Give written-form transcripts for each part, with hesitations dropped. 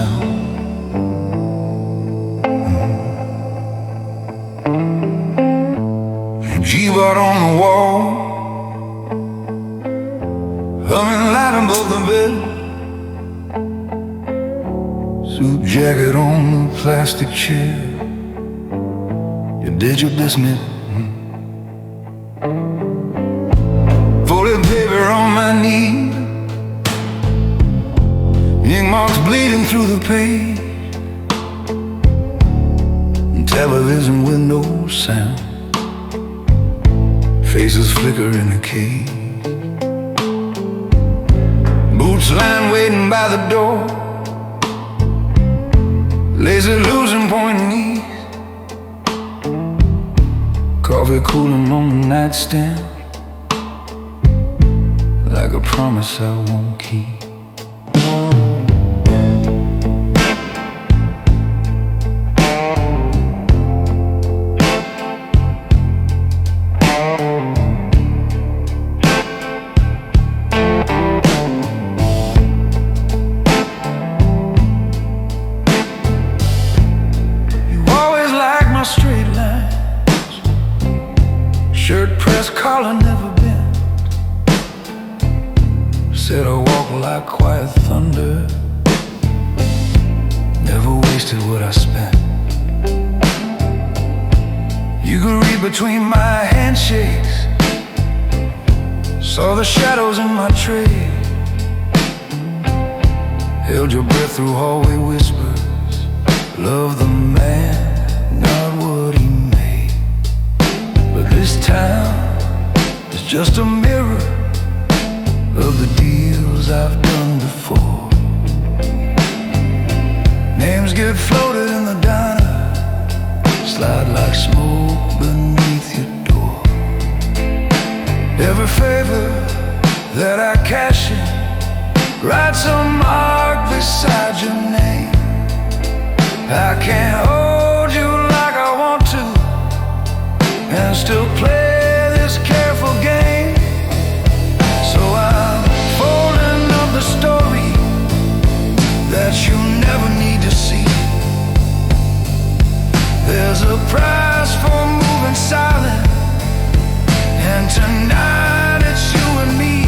sound. G-Bot on the wall, humming light above the bed. Suit jacket on the plastic chair. You did your business. Folded paper on my knee, ink marks bleeding through the page. Television with no sound, faces flicker in the cage. Boots lying waiting by the door, lazy losing point knees. Coffee cooling on the nightstand, like a promise I won't keep. Straight lines, shirt press collar never bent. Said I walk like quiet thunder, never wasted what I spent. You could read between my handshakes, saw the shadows in my tray. Held your breath through hallway whispers, love the man, not what he made. But this town is just a mirror of the deals I've done before. Names get floated in the diner, slide like smoke beneath your door. Every favor that I cash in writes a mark beside your name. I can't hold you like I want to and still play this careful game. So I'm folding up the story that you never need to see. There's a price for moving silent, and tonight it's you and me.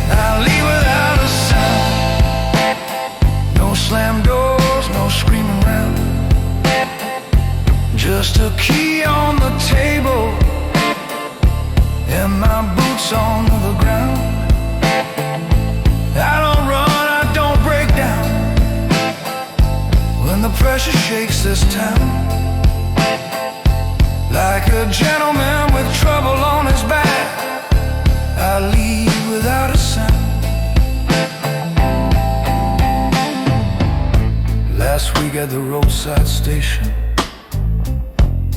I'll leave without a sound, no slam doors, no screaming round, just a key on the table and my boots on the ground. I don't run, I don't break down when the pressure shakes this town. Like a gentleman with trouble on his back, I leave without a sound. Last week at the roadside station,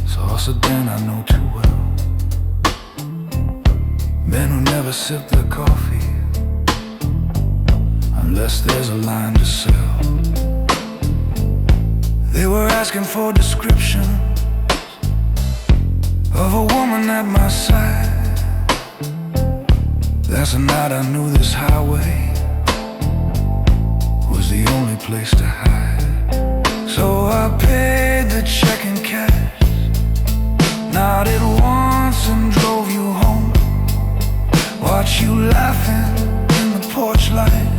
saw a sedan I know too well. Men who never sip their coffee unless there's a line to sell. They were asking for descriptions of a woman at my side. That's the night I knew this highway was the only place to hide. So I paid the check in cash, nodded once and drove you home. Watch you laughing in the porch light,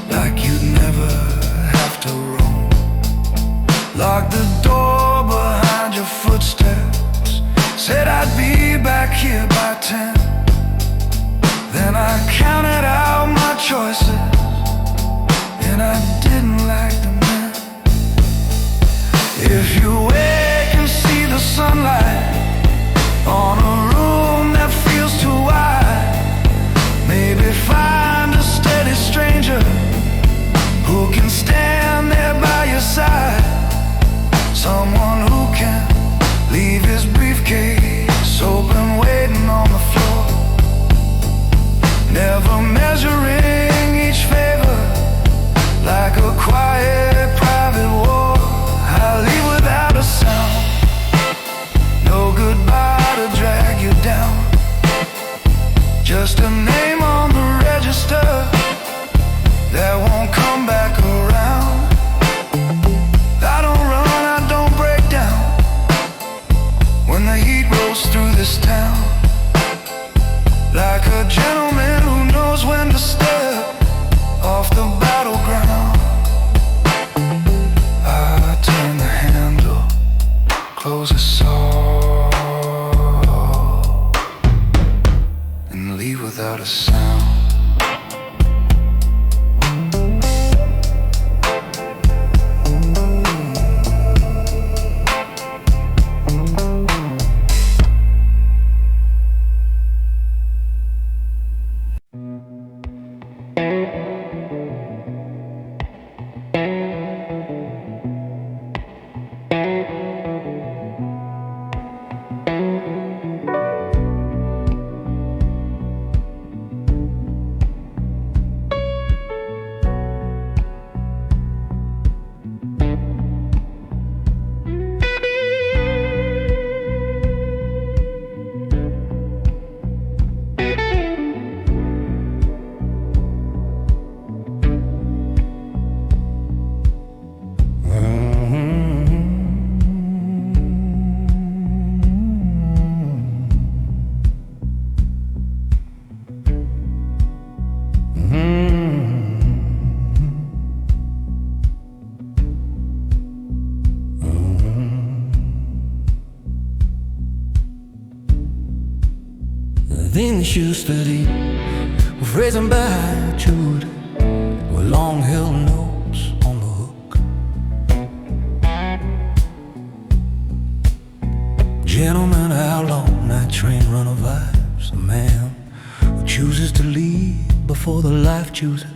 like you'd never have to roam. Locked the door behind your footsteps, said I'd be back here by 10. Then I counted out my choices, and I didn't like them then. If you wake and see the sunlight on a room that feels too wide, maybe find a steady stranger who can stand there by your side. Someone who can leave his briefcase open, waiting on the floor, never measuring each favor like a things you study were phrased by Jude with long held nose on the hook. Gentleman, how long night train runner vibes, a man who chooses to leave before the life chooses.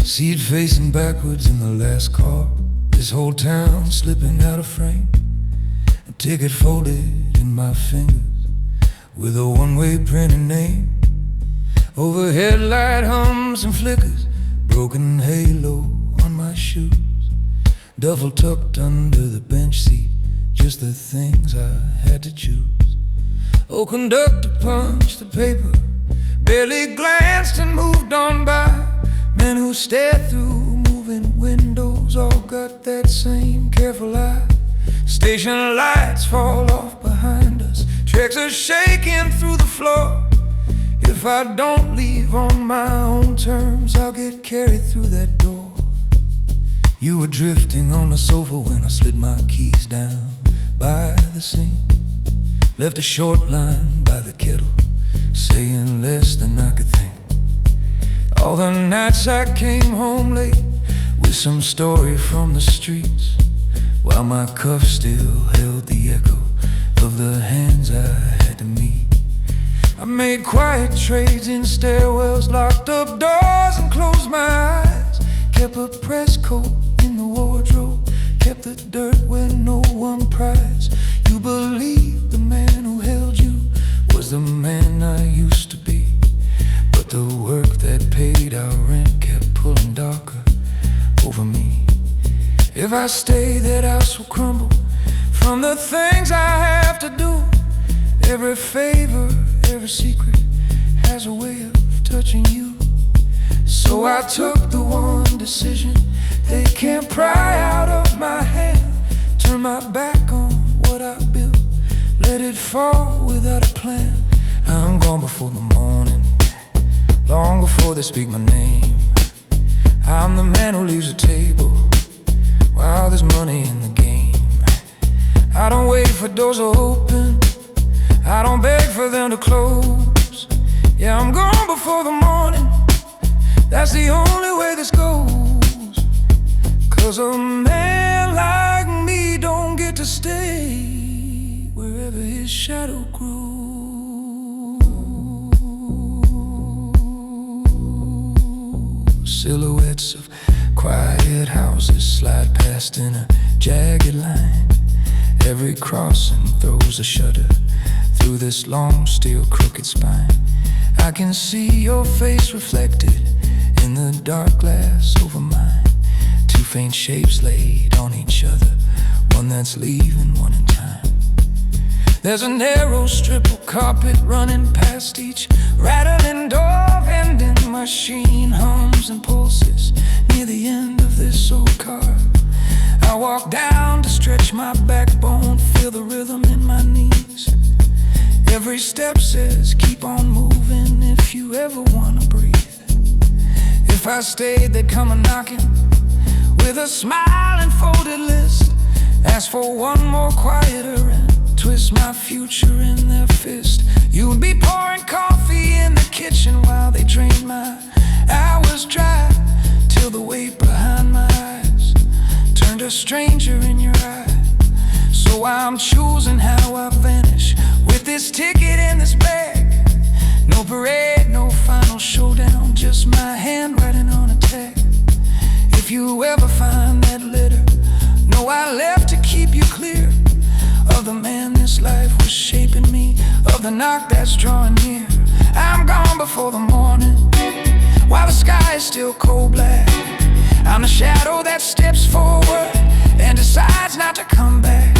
Seat facing backwards in the last car, this whole town slipping out of frame. A ticket folded in my fingers with a one-way printed name. Overhead light hums and flickers, broken halo on my shoes. Duffel tucked under the bench seat, just the things I had to choose. Oh, conductor punched the paper, barely glanced and moved on by. Men who stare through moving windows all got that same careful eye. Station lights fall off behind us, tracks are shaking through the floor. If I don't leave on my own terms, I'll get carried through that door. You were drifting on the sofa when I slid my keys down by the sink. Left a short line by the kettle, saying less than I could think. All the nights I came home late with some story from the streets, while my cuff still held the echo of the hands I had to meet. I made quiet trades in stairwells, locked up doors and closed my eyes. Kept a press coat in the wardrobe, kept the dirt where no one pries. You believed the man who held you was the man I used to be, but the work that paid our rent kept pulling darker over me. If I stay, that house will crumble from the things I have to do. Every favor, every secret has a way of touching you. So I took the one decision they can't pry out of my hand. Turn my back on what I built, let it fall without a plan. I'm gone before the morning, long before they speak my name. I'm the man who leaves the table while there's money in the game. I don't wait for doors to open, I don't beg for them to close. Yeah, I'm gone before the morning, that's the only way this goes. 'Cause a man like me don't get to stay wherever his shadow grows. Silhouettes of quiet houses slide past in a jagged line. Every crossing throws a shudder through this long, steel, crooked spine. I can see your face reflected in the dark glass over mine. Two faint shapes laid on each other, one that's leaving, one in time. There's a narrow strip of carpet running past each rattling door. Vending machine hums and pulses near the end of this old car. I walk down to stretch my backbone, feel the rhythm in my knees. Every step says keep on moving if you ever wanna breathe. If I stayed, they'd come a-knocking with a smile and folded list. Ask for one more quieter and twist my future in their fist. You'd be pouring coffee in the kitchen while they drain my hours dry, till the weight behind my eyes turned a stranger in your eye. So I'm choosing how I vanish with this ticket in this bag. No parade, no final showdown, just my handwriting on a tag. If you ever find that letter, know I left to keep you clear of the man this life was shaping me, of the knock that's drawing near. I'm gone before the morning, while the sky is still cold black. I'm the shadow that steps forward and decides not to come back.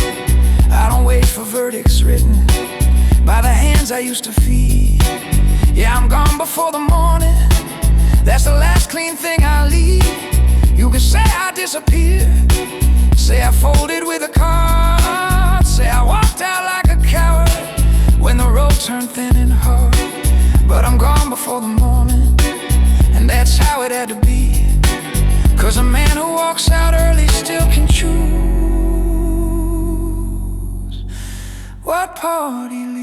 I don't wait for verdicts written by the hands I used to feed. Yeah, I'm gone before the morning. That's the last clean thing I leave. You can say I disappeared, say I folded with a card, say I walked out like a coward when the road turned thin and hard. But I'm gone before the morning, and that's how it had to be. 'Cause a man who walks out early still can choose what part he leaves.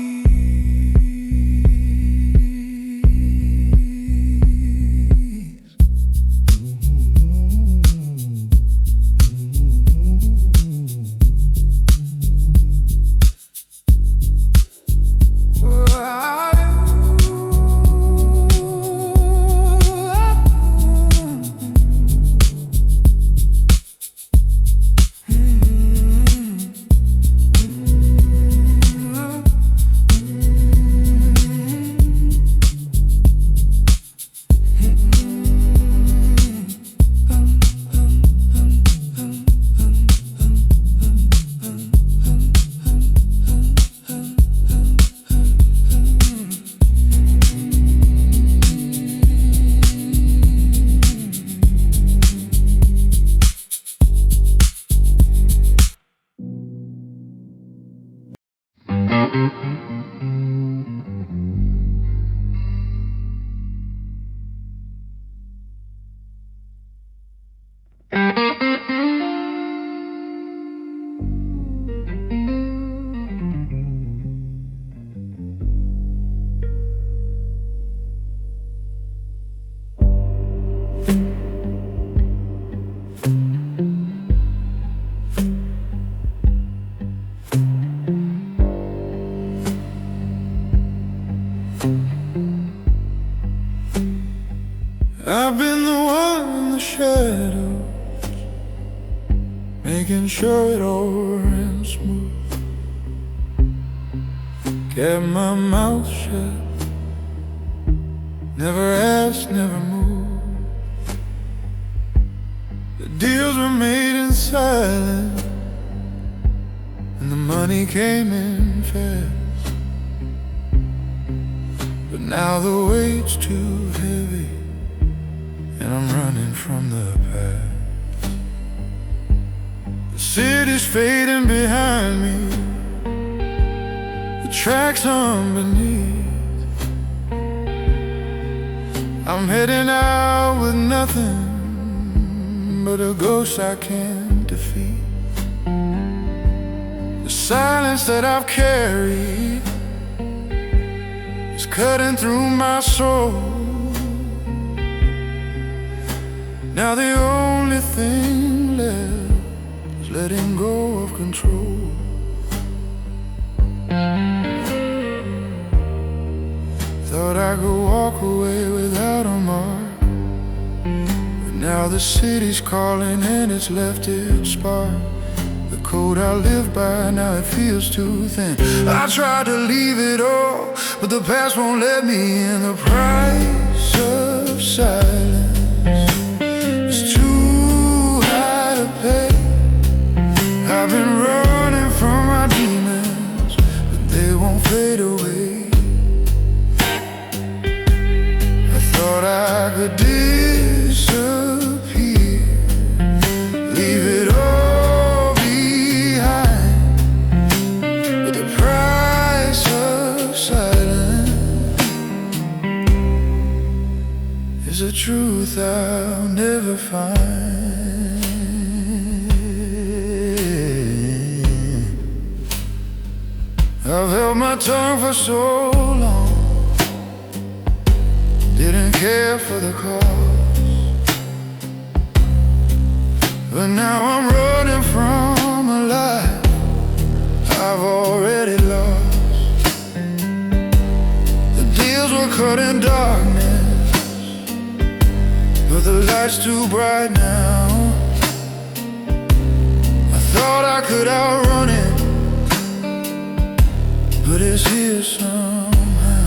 I've been the one in the shadows, making sure it all ran smooth. Kept my mouth shut, never asked, never moved. The deals were made in silence, and the money came in fast. But now the weight's too heavy, and I'm running from the past. The city's fading behind me, the tracks on beneath. I'm heading out with nothing but a ghost I can't defeat. The silence that I've carried is cutting through my soul. Now the only thing left is letting go of control. Thought I could walk away without a mark, but now the city's calling and it's left its spark. The code I live by, now it feels too thin. I tried to leave it all, but the past won't let me in. The price of silence, I've been running from my demons, but they won't fade away. I thought I could disappear, leave it all behind, but the price of silence is a truth I'll never find. I've held my tongue for so long, didn't care for the cause, but now I'm running from a life I've already lost. The deals were cut in darkness, but the light's too bright now. I thought I could outrun it, but it's here somehow.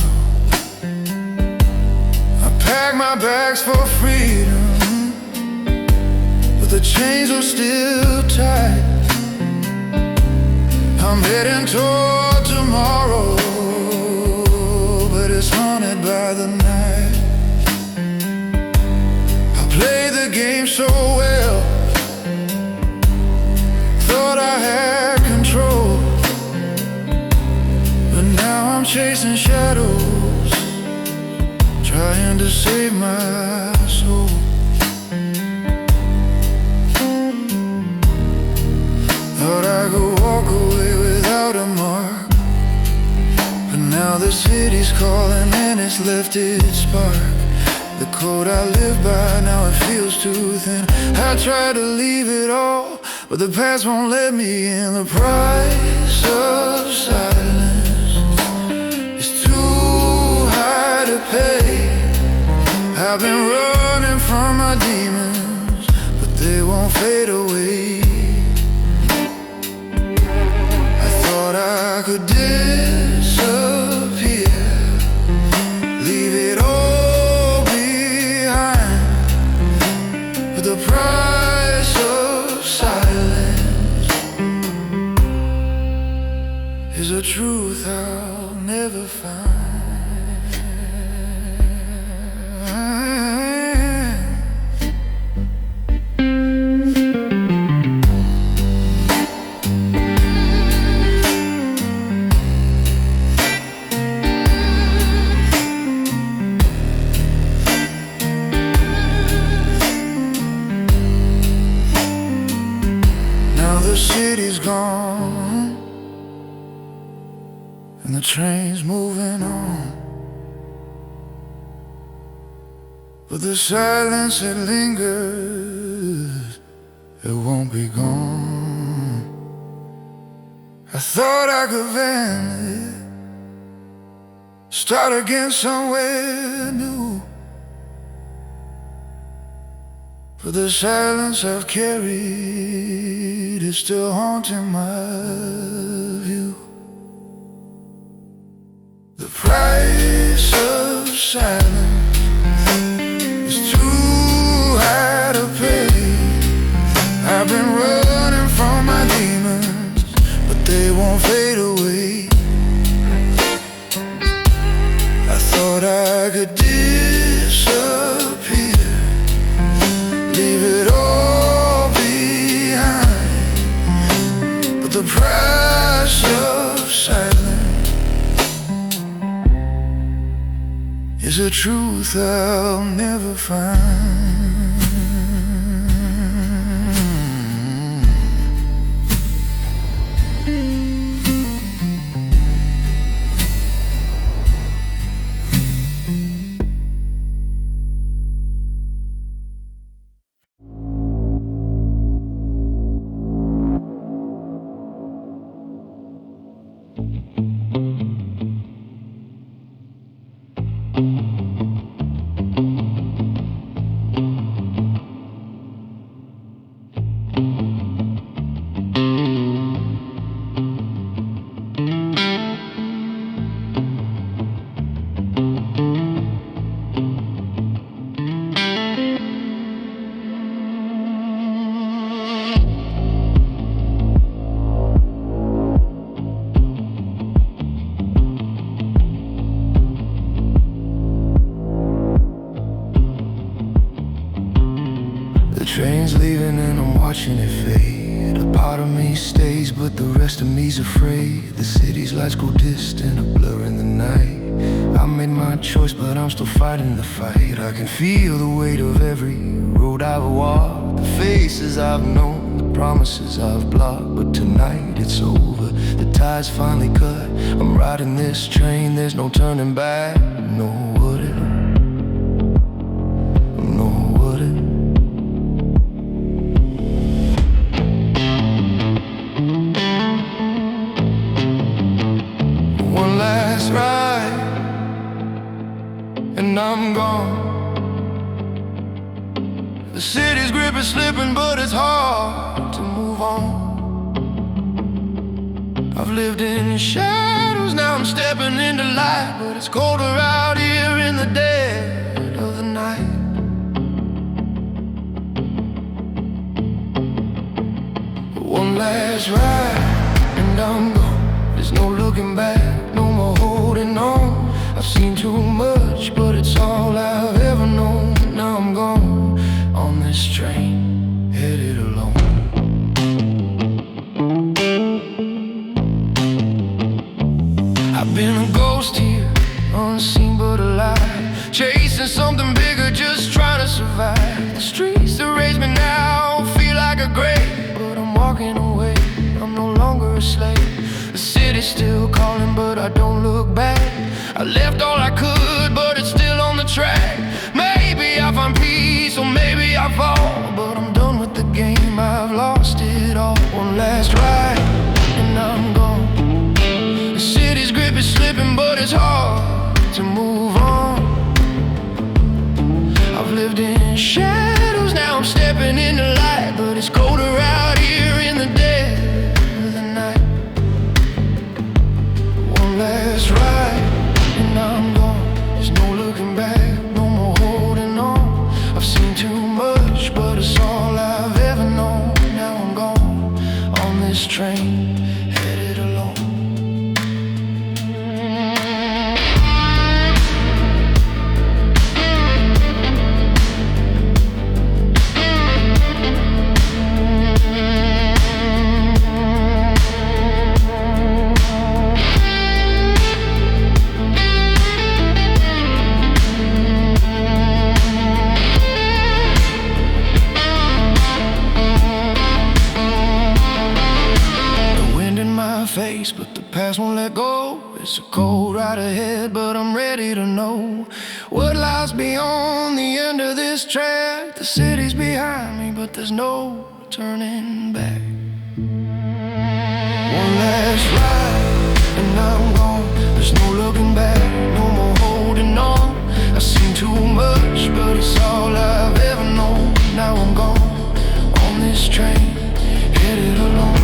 I pack my bags for freedom, but the chains are still tight. I'm heading toward tomorrow, but it's haunted by the night. I played the game so well, thought I had control, but now I'm chasing shadows, trying to save my soul. Thought I could walk away without a mark, but now the city's calling and it's left its spark. The code I live by, now it feels too thin. I try to leave it all, but the past won't let me in. The price of silence is too high to pay. I've been running from my demons, but they won't fade away. I thought I could disappear, leave it all behind, but the price of silence is a truth I'll never find. The city's gone, and the train's moving on, but the silence that lingers, it won't be gone. I thought I could vanish, start again somewhere new, but the silence I've carried is still haunting my view. The price of silence is too high to pay. I've been running from my demons, but they won't fade away. I thought I could disappear, leave it all behind, but the price of silence is a truth I'll never find. The train's leaving and I'm watching it fade. A part of me stays, but the rest of me's afraid. The city's lights go distant, a blur in the night. I made my choice, but I'm still fighting the fight. I can feel the weight of every road I've walked, the faces I've known, the promises I've blocked. But tonight it's over, the tide's finally cut. I'm riding this train, there's no turning back. No, would it? No, would it? One last ride, and I'm gone. The city's grip is slipping, but it's hard to move on. I've lived in shadows, now I'm It's colder out here in the dead of the night. One last ride and I'm gone. There's no looking back, no more holding on. I've seen too much, but it's all I've ever known. Now I'm gone on this train, headed alone. I've been a ghost here, unseen but alive, chasing something bigger, just trying to survive. The streets that raise me now feel like a grave, but I'm walking away, I'm no longer a slave. The city's still calling, but I don't look back. I left all I could, but it's still on the track. Maybe I'll find peace, or maybe I'll fall, but I'm done with the game, I've lost it all. One last ride, and I'm gone. The city's grip is slipping, but it's hard to move on. I've lived in shadows, now I'm stepping in the light, but it's colder out here in the dead of the night. One last ride, and I'm gone. There's no looking back, no more holding on. I've seen too much, but it's all I've ever known. Now I'm gone on this train, headed alone. Face, but the past won't let go. It's a cold ride ahead, but I'm ready to know what lies beyond the end of this track. The city's behind me, but there's no turning back. One last ride, and I'm gone. There's no looking back, no more holding on. I've seen too much, but it's all I've ever known. Now I'm gone on this train, headed alone.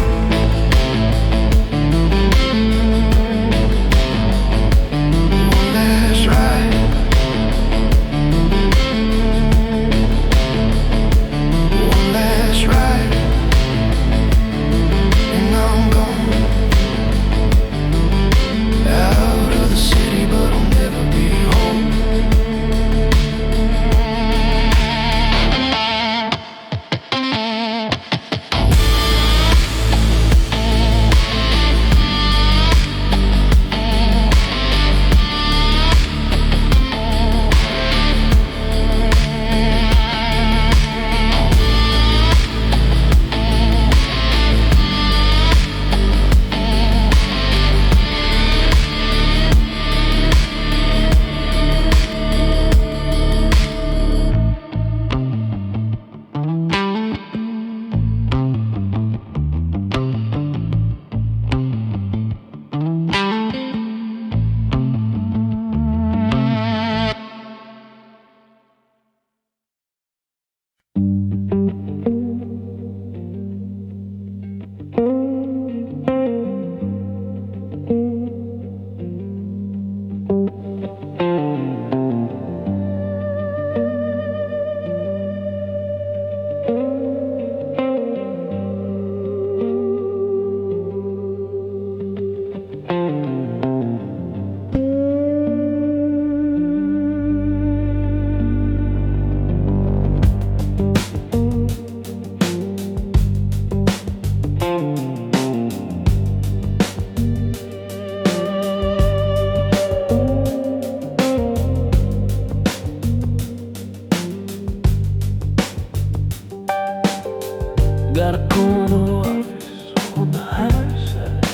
Got a corner office on the high side.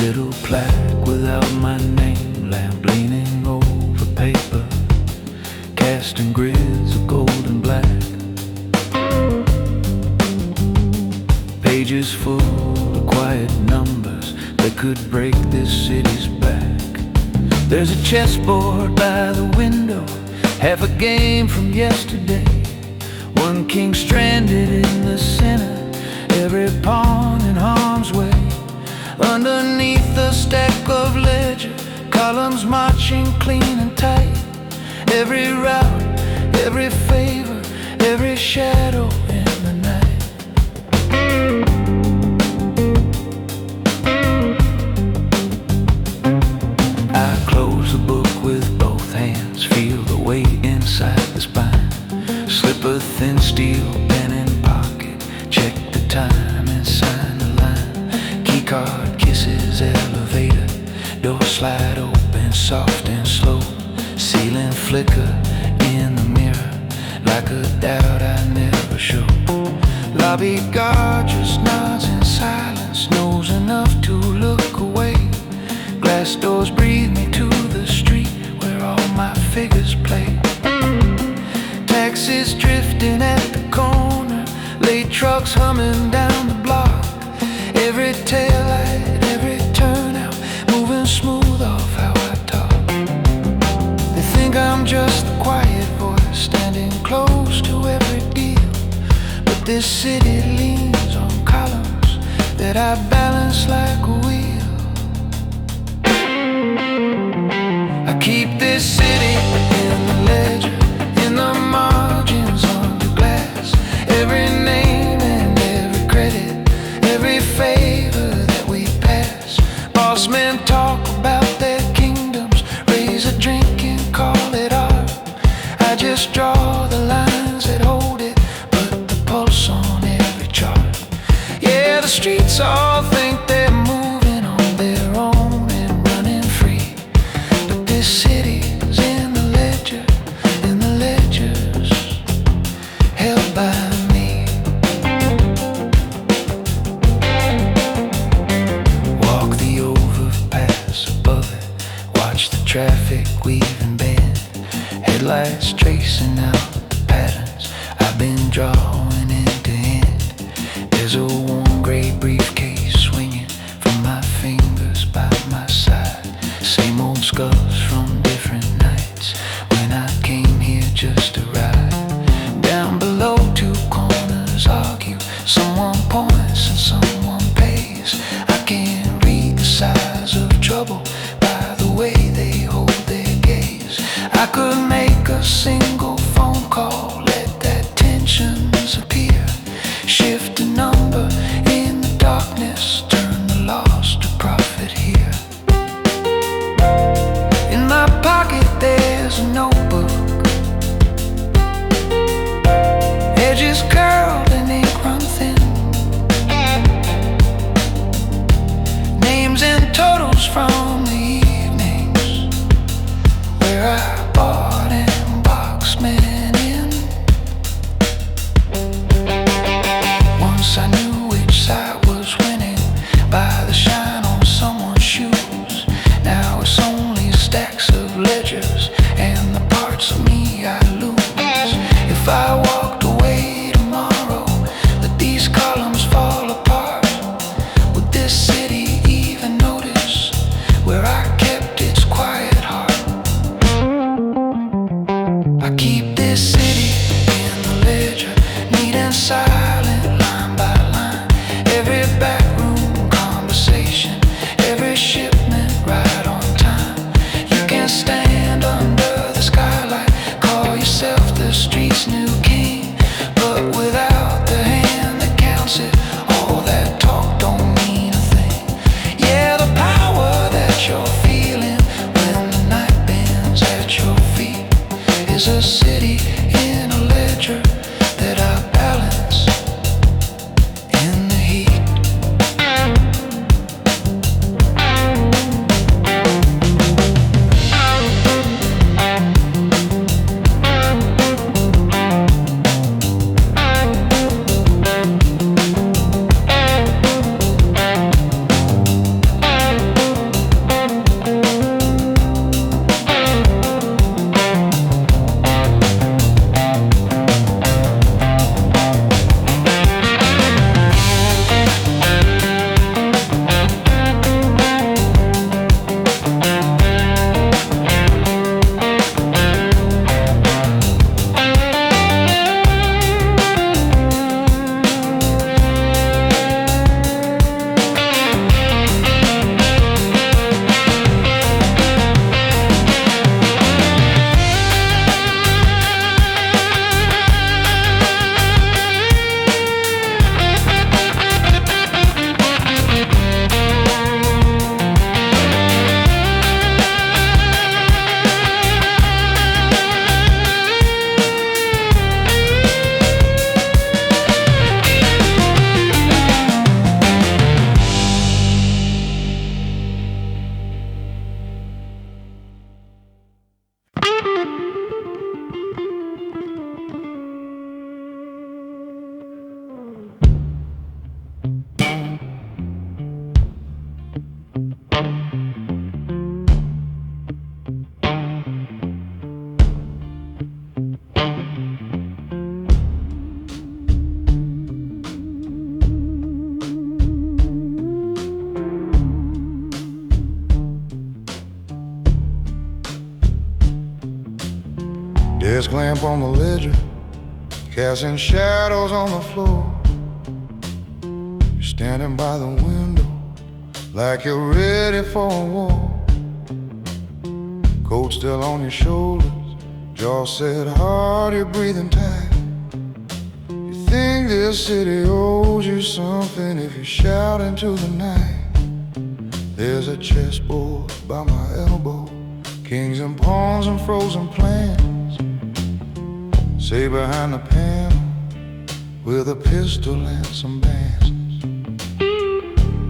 little plaque without my name, lamp leaning over paper, casting grids of gold and black. Pages full of quiet numbers that could break this city's back. There's a chessboard by the window, half a game from yesterday. One king stranded in the center, every pawn in harm's way. Underneath the stack of ledger, columns marching clean and tight. Every route, every favor, every shadow in the night. I close the book with both hands, feel the weight inside the spine. Slip a thin steel pen in pocket, check the time and sign the line. Keycard kisses elevator, door slide open soft and slow. Ceiling flicker in the mirror, like a doubt I never show. Lobby guard just nods in silence, knows enough to look away. Glass doors breathe me to the street where all my figures play. Taxis drifting at the corner, late trucks humming down the block. Every taillight, every turnout, moving smooth off how I talk. They think I'm just the quiet voice, standing close to every deal. But this city leans on columns that I balance like a wheel. I keep this city in the ledger, in the margins on the glass. Every name and every credit, every favor that we pass. Boss men talk about their kingdoms, raise a drink and call it art. I just draw the lines that hold it, put the pulse on every chart. Yeah, the streets all think they're moving on their own and running free, but this city's in the ledger, in the ledgers held by me. Walk the overpass above it, watch the traffic weave and bend. Headlights tracing out the patterns I've been drawing end to end. There's a warm gray briefcase swinging from my fingers by my side. Same old skulls from different nights when I came here just to ride. Down below, two corners argue, someone points and someone pays. I can't read the size of trouble by the way they hold their gaze. I could make a single phone call, let that tension disappear. Shift a number in the darkness, turn the loss to profit here. In my pocket there's a notebook, edges curled and ink run thin. Names and totals from the evenings where I bought and boxed men in. Once I knew which side was winning by the shine on someone's shoes. Now it's only stacks of ledgers and the parts of me I lose. If I walked away tomorrow, let these columns fall apart, would this city even notice where I kept its quiet heart? I keep this city in the ledger, neat and silent, line by line. Every backroom conversation, every shipment right on time. You can stand under the skylight, call yourself the street's new king, but without the hand that counts it, all that talk don't mean a thing. Yeah, the power that you're feeling when the night bends at your feet is a city in a ledger that I balance in the heat. Desk lamp on the ledger, casting shadows on the floor. You're standing by the window like you're ready for a war. Coat still on your shoulders, jaw set hard, you're breathing tight. You think this city owes you something if you shout into the night. There's a chessboard by my elbow, kings and pawns and frozen plans. Say behind the panel with a pistol and some bands.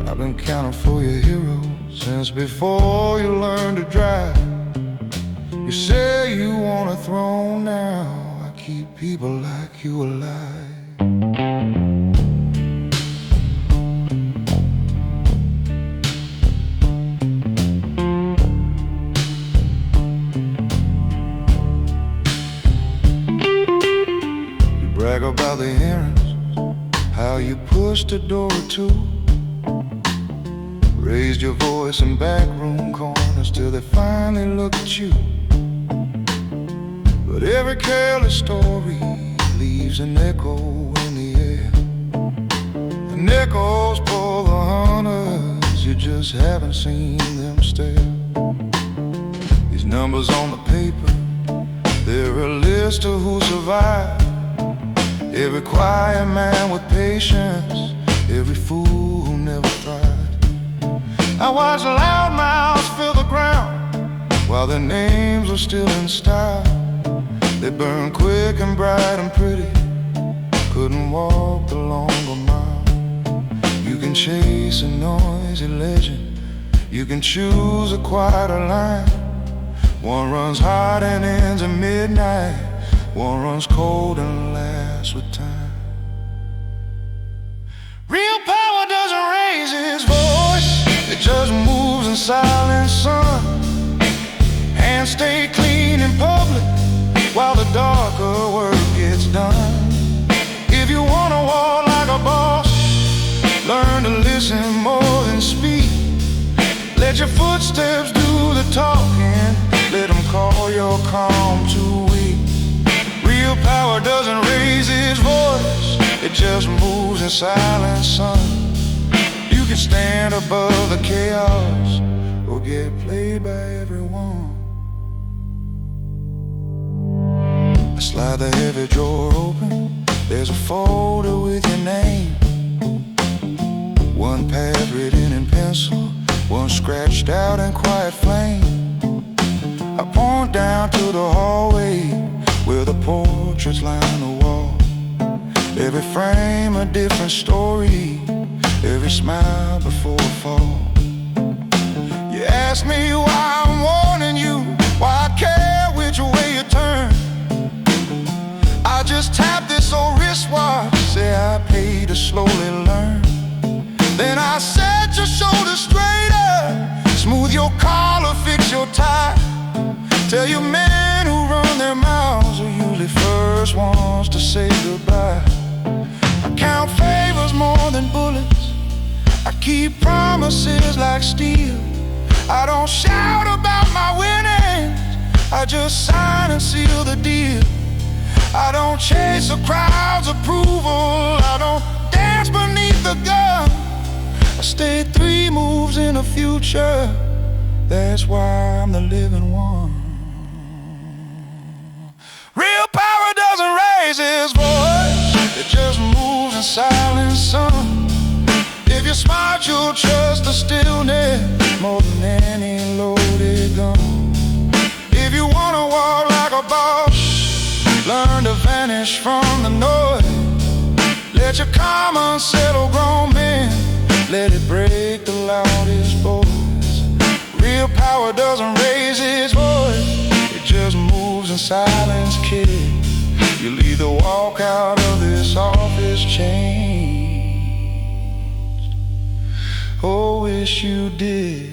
I've been counting for your heroes since before you learned to drive. You say you want a throne now, I keep people like you alive. You brag about the errands, how you pushed a door or two, raised your voice in backroom corners till they finally look at you. But every careless story leaves an echo in the air. And echoes pull the hunters, you just haven't seen them stare. These numbers on the paper, they're a list of who survived. Every quiet man with patience, every fool who never tried. I watched loud mouths fill the ground while their names were still in style. They burned quick and bright and pretty, couldn't walk the longer mile. You can chase a noisy legend, you can choose a quieter line. One runs hot and ends at midnight, one runs cold and lasts with time. Real power doesn't raise its voice, it just moves in silence, son. Hands stay clean in public while the darker work gets done. If you wanna walk like a boss, learn to listen more than speak. Let your footsteps do the talking, let them call your calm too weak. Real power doesn't raise its voice, it just moves in silence, son. You can stand above the chaos or get played by everyone. I slide the heavy drawer open, there's a folder with your name. One pad written in pencil, one scratched out in quiet flame. I point down to the hallway where the portraits line the wall. Every frame a different story, every smile before a fall. You ask me why I'm warning you, why I care which way you turn. I just tap this old wristwatch, say I pay to slowly learn. Then I set your shoulders straighter, smooth your collar, fix your tie. Tell you men who run their mouths are usually first ones to say goodbye. I count favors more than bullets, I keep promises like steel. I don't shout about my winnings, I just sign and seal the deal. I don't chase a crowd's approval, I don't dance beneath the gun. I stay 3 moves in the future, that's why I'm the living one. Real power doesn't raise its voice, it just moves in silence, son. If you're smart, you'll trust the stillness more than any loaded gun. If you wanna walk like a boss, learn to vanish from the noise. Let your common settle grown men, let it break the loudest voice. Real power doesn't raise its voice, it just moves in silence, kid. You'll either walk out of this office changed, oh, wish you did.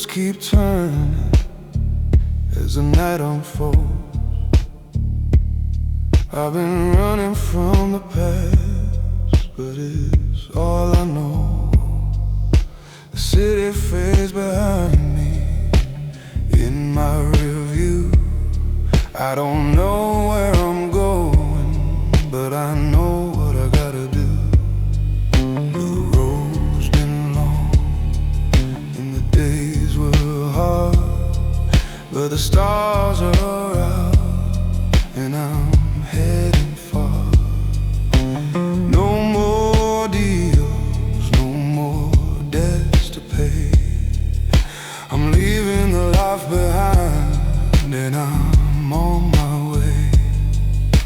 wheels keep turning as the night unfolds. I've been running from the past, but it's all I know. The city fades behind me in my rear view. I don't know where I'm going, but I know what I gotta do. The road's been long and the days were hard, but the stars are out and I'm heading far. No more deals, no more debts to pay. I'm leaving the life behind and I'm on my way.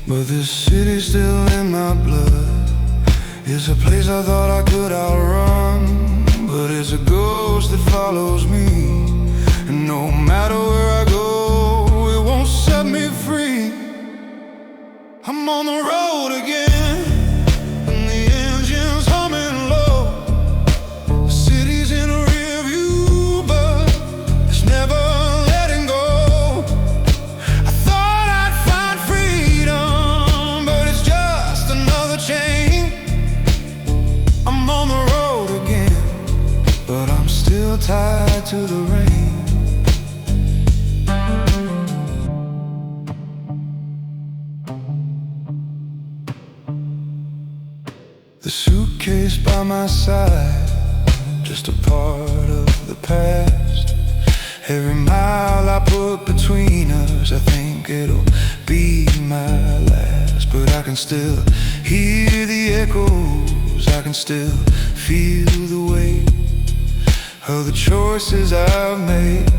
But this city's still in my blood. It's a place I thought I could outrun, but it's a ghost that follows me, and no matter where I go, it won't set me free. I'm on the road again, and the engine's humming low. The city's in a rear view, but it's never letting go. I thought I'd find freedom, but it's just another chain. I'm on the road again, but I'm still tied to the rain. The suitcase by my side, just a part of the past. Every mile I put between us, I think it'll be my last. But I can still hear the echoes, I can still feel the weight of the choices I've made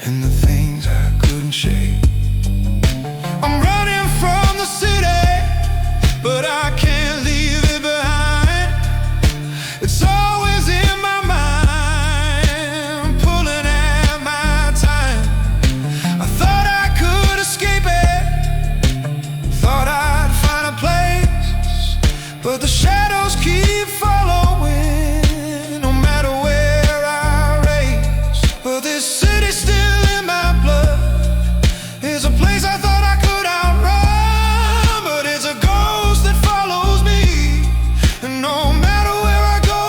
and the things I couldn't shake. I'm running from the city, but I can't leave it behind. It's always in my mind, pulling at my time. I thought I could escape it, thought I'd find a place, but the shadows keep following, no matter where I race. But this city's still in my blood. It's a place I thought I could outrun, but it's a ghost that follows me, and no matter where I go,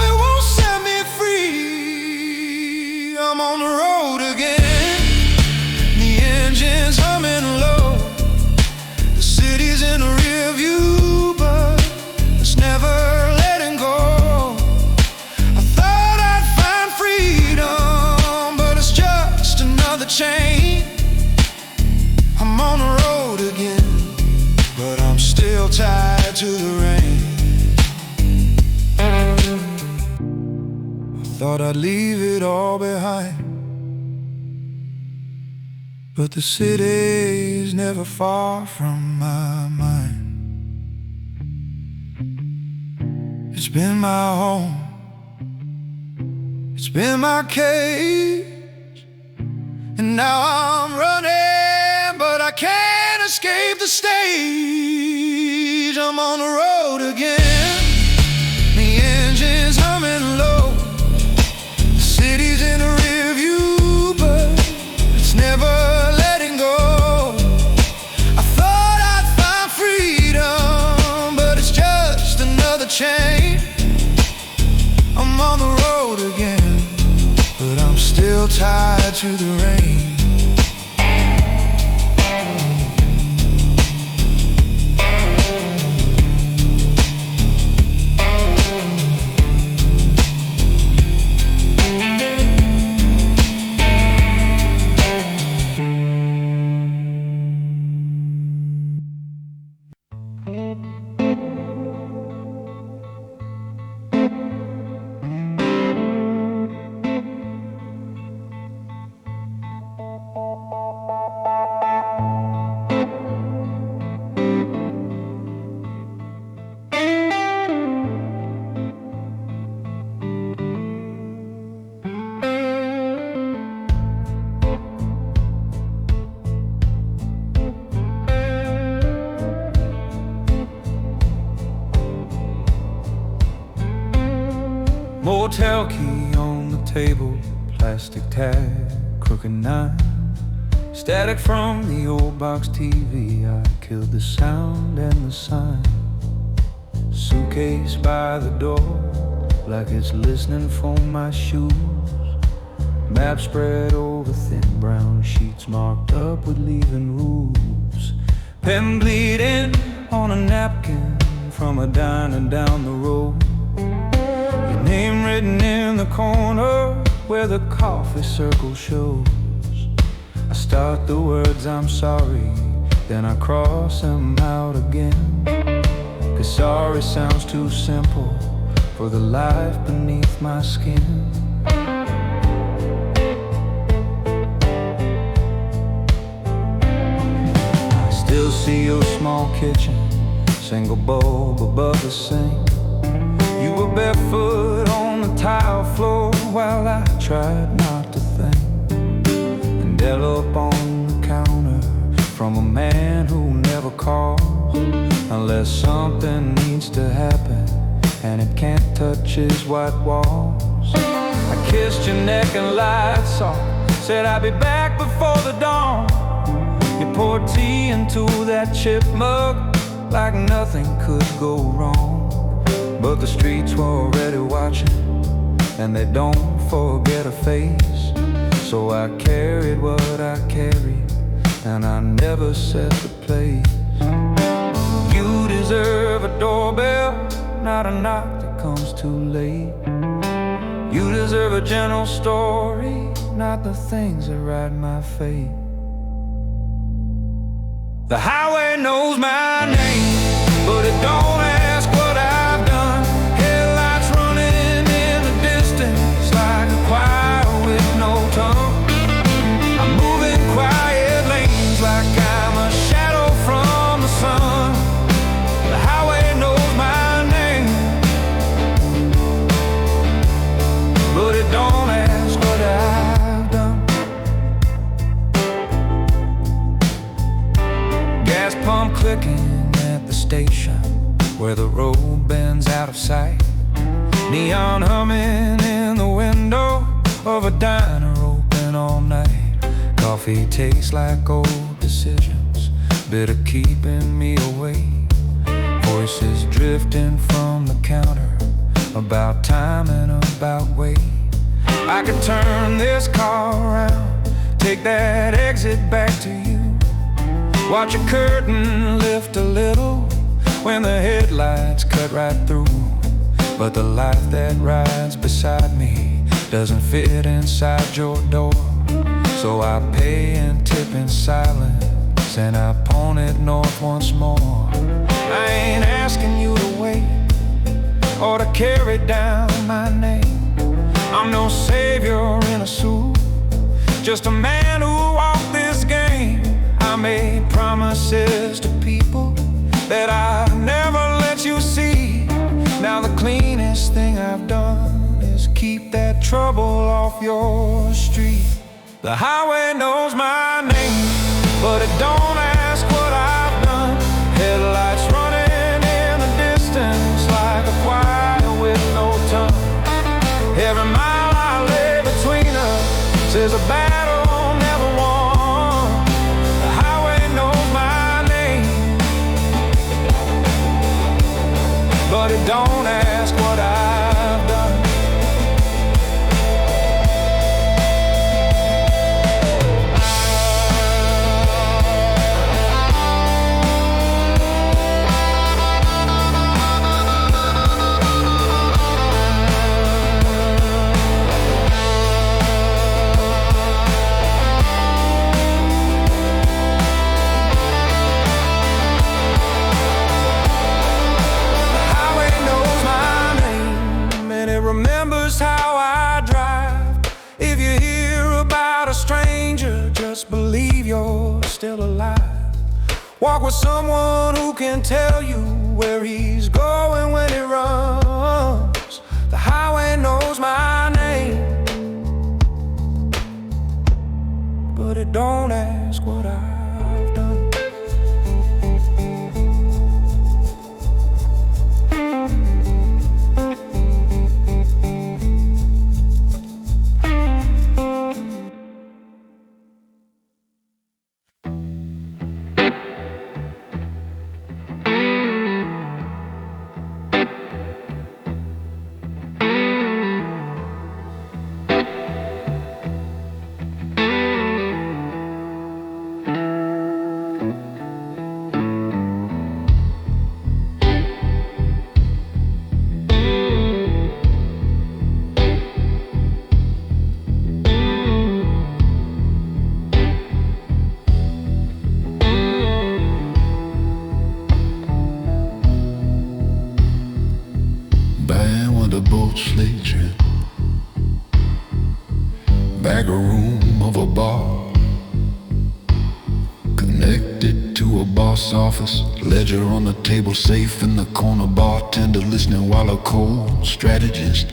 it won't set me free. I'm on the road again, the engine's humming low. The city's in a rear view, but it's never letting go. I thought I'd find freedom, but it's just another chain. I'm on the road again, but I'm still tied to the rain. I thought I'd leave it all behind, but the city's never far from my mind. It's been my home, it's been my cage, and now I'm running, but I can't escape the stage. I'm on the road again, the engine's humming low. The city's in a rear view, but it's never letting go. I thought I'd find freedom, but it's just another chain. I'm on the road again, but I'm still tied to the rain. Motel key on the table, plastic tag, crooked knife, static from the old box TV. I killed the sound and the sign. Suitcase by the door, like it's listening for my shoes. Map spread over thin brown sheets, marked up with leaving roofs. Pen bleeding on a napkin from a diner down the road. Your name written in the corner where the coffee circle shows. I start the words I'm sorry, then I cross them out again. 'Cause sorry sounds too simple for the life beneath my skin. I still see your small kitchen, single bulb above the sink. You were barefoot on the tile floor while I tried not to think. And up on the counter from a man who never calls unless something needs to happen and it can't touch his white walls. I kissed your neck and lights off, said I'd be back before the dawn. You poured tea into that chip mug like nothing could go wrong. But the streets were already watching, and they don't forget a face. So I carried what I carried, and I never set the place. You deserve a doorbell, not a knock that comes too late. You deserve a gentle story, not the things that ride my fate. The highway knows my name, but it don't ask what I've done. Headlights running in the distance like a choir with no tongue. I'm moving quiet lanes like I'm a shadow from the sun. The highway knows my name, but it don't ask what I've done. Gas pump clicking at the station where the road bends out of sight. Neon humming in the window of a diner open all night. Coffee tastes like old decisions, bitter keeping me awake. Voices drifting from the counter about time and about weight. I could turn this car around, take that exit back to you. Watch a curtain lift a little when the headlights cut right through. But the life that rides beside me doesn't fit inside your door. So I pay and tip in silence, and I pawn it north once more. I ain't asking you to wait or to carry down my name. I'm no savior in a suit, just a man who walked this game. I made promises to people that I never let you see. Now the cleanest thing I've done is keep that trouble off your street. The highway knows my name, but it don't ask what I've done. Headlights running in the distance like a choir with no tongue. Every mile I lay between us says a battle never won. The highway knows my name, but it don't ask what I've done. Remembers how I drive. If you hear about a stranger, just believe you're still alive. Walk with someone who can tell you where he's going when he runs. The highway knows my name, but it don't ask what I've done. boat sleigh trip. Back room of a bar, connected to a boss office. Ledger on the table, safe in the corner. Bartender listening while a cold strategist.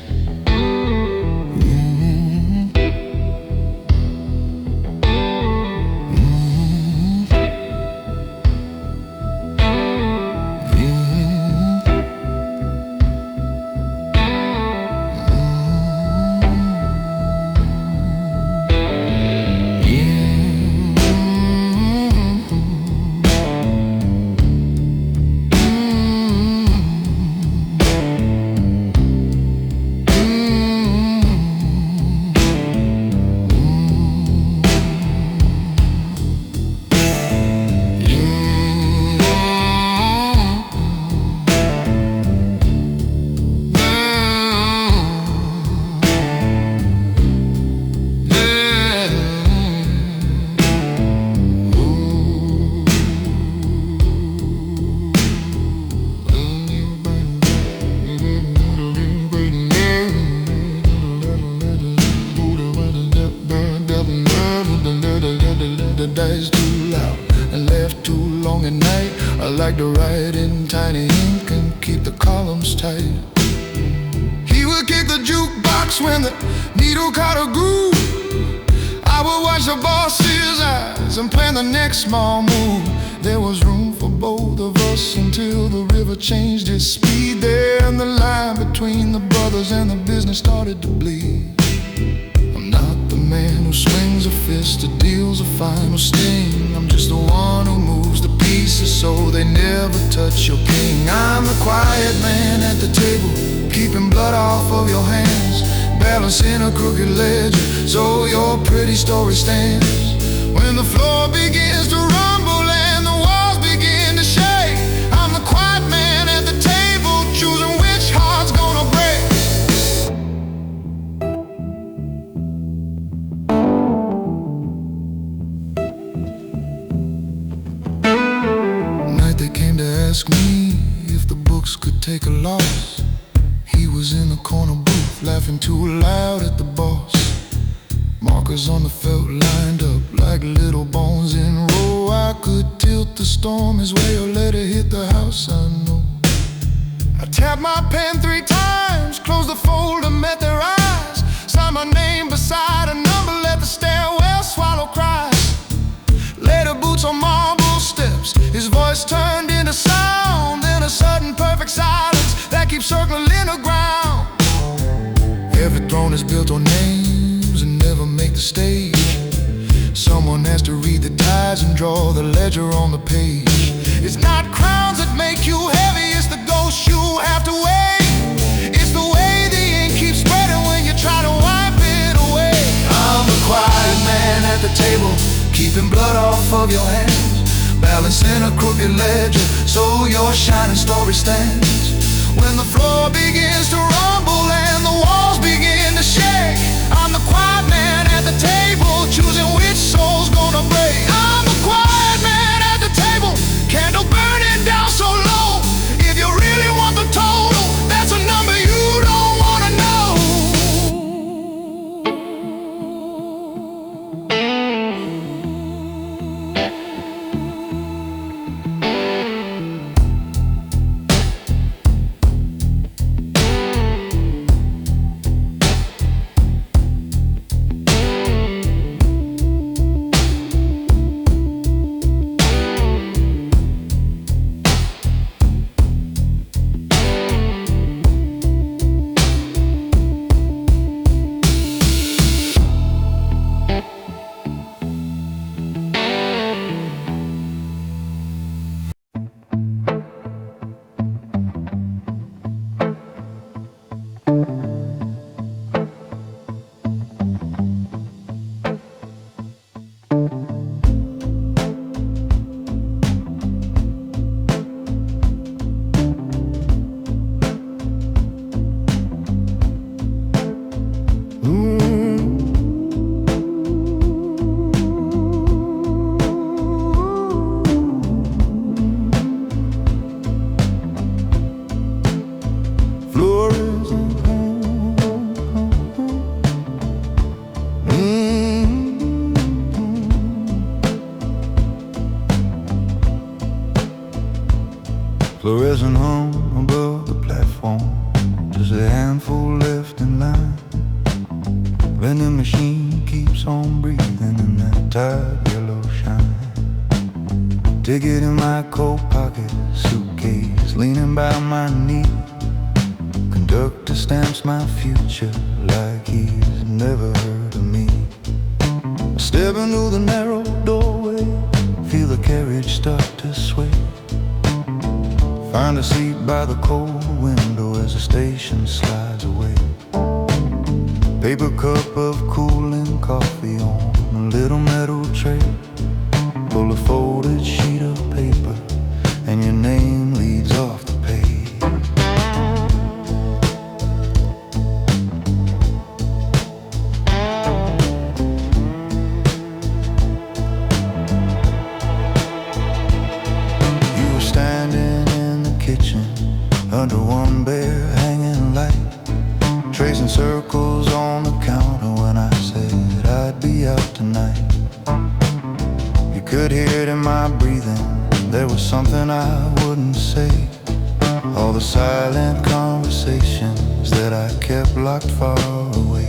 The dice too loud and left too long at night. I like to write in tiny ink and keep the columns tight. He would kick the jukebox when the needle caught a groove. I would watch the boss's eyes and plan the next small move. There was room for both of us until the river changed its speed there, and the line between the brothers and the business started to bleed. I'm not the man who swings a fist or deals a final sting. I'm just the one who moves the pieces so they never touch your king. I'm the quiet man at the table, keeping blood off of your hands, balancing a crooked ledger so your pretty story stands. When the floor begins to rumble and the walls begin to shake, I'm the quiet man at the table, choosing which heart's gonna break. Night they came to ask me if the books could take a loss. He was in the corner booth, laughing too loud at the boss. Markers on the felt lined up like little bones in a row. I could tilt the storm his way or let it hit the house, I know. I tapped my pen 3 times, closed the folder, met their eyes, signed my name beside a number, let the stairwell swallow cries. Later boots on marble steps, his voice turned into sound, then a sudden perfect silence that keeps circling the ground. Every throne is built on names and never make the stage. Someone has to read the tides and draw the ledger on the page. It's not crowns that make you heavy, it's the ghost you have to weigh. It's the way the ink keeps spreading when you try to wipe it away. I'm the quiet man at the table, keeping blood off of your hands, balancing a crooked ledger so your shining story stands. When the floor begins to rumble and the walls begin to shake, I'm the quiet man at the table, choosing which soul's gonna break. I'm the quiet man at the table, candle burning down so low. If you really want the total, that's a number you don't wanna know. fluorescent hung above the platform, just a handful left in line. Vending machine keeps on breathing in that tired yellow shine. Ticket in my coat pocket, suitcase leaning by my knee. Conductor stamps my future like he's never heard of me. I step into the narrow doorway, feel the carriage start to sway. Find a seat by the cold window as the station slides away. Paper cup of cooling coffee on a little metal tray. Pull a folded sheet of paper and your name leads off the page. You were standing in the kitchen under one bare hanging light, tracing circles on the counter when I said I'd be out tonight. You could hear it in my breathing, there was something I wouldn't say. All the silent conversations that I kept locked far away.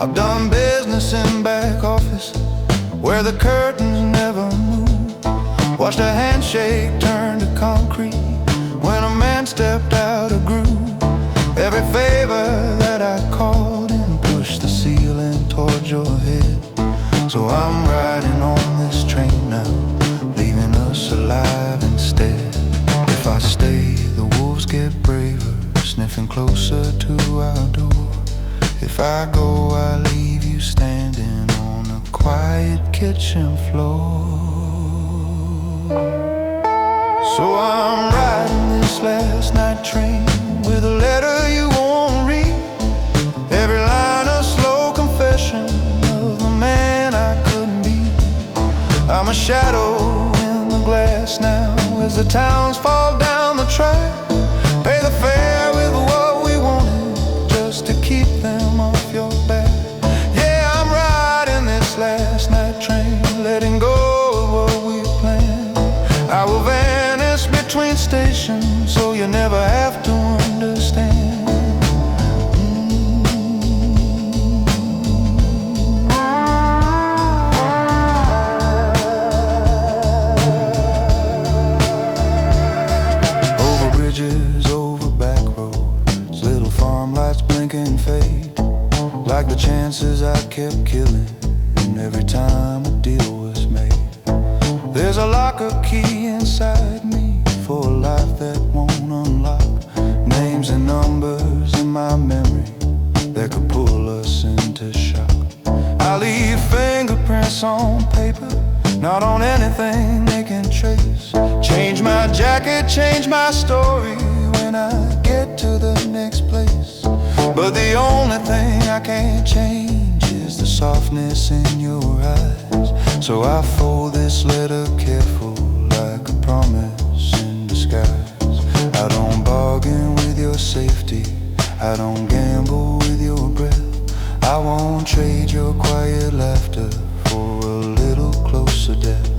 I've done business in back office where the curtains never move. Watched a handshake turn to concrete when a man stepped out of groove. Every favor that I called in pushed the ceiling towards your head. So I'm riding on this train now, leaving us alive instead. If I stay, the wolves get braver, sniffing closer to our door. If I go, I leave you standing on the quiet kitchen floor. So I'm riding this last night train with a letter you won't read. Every line a slow confession of the man I couldn't be. I'm a shadow in the glass now as the towns fall down the track. Pay the fare with what we wanted just to keep them off your back. Yeah, I'm riding this last night train, letting go of what we planned. I will vanish between stations so you never have to understand. Over bridges, over back roads, little farm lights blink and fade, like the chances I kept killing every time a deal was made. There's a locker key inside me for a life that won't unlock. Names and numbers in my memory that could pull us into shock. I leave fingerprints on paper, not on anything they can trace. Change my jacket, change my story when I get to the next place. But the only thing I can't change is the softness in your eyes. So I fold this letter careful like a promise in disguise. I don't bargain with your safety, I don't gamble with your breath. I won't trade your quiet laughter for a little closer death.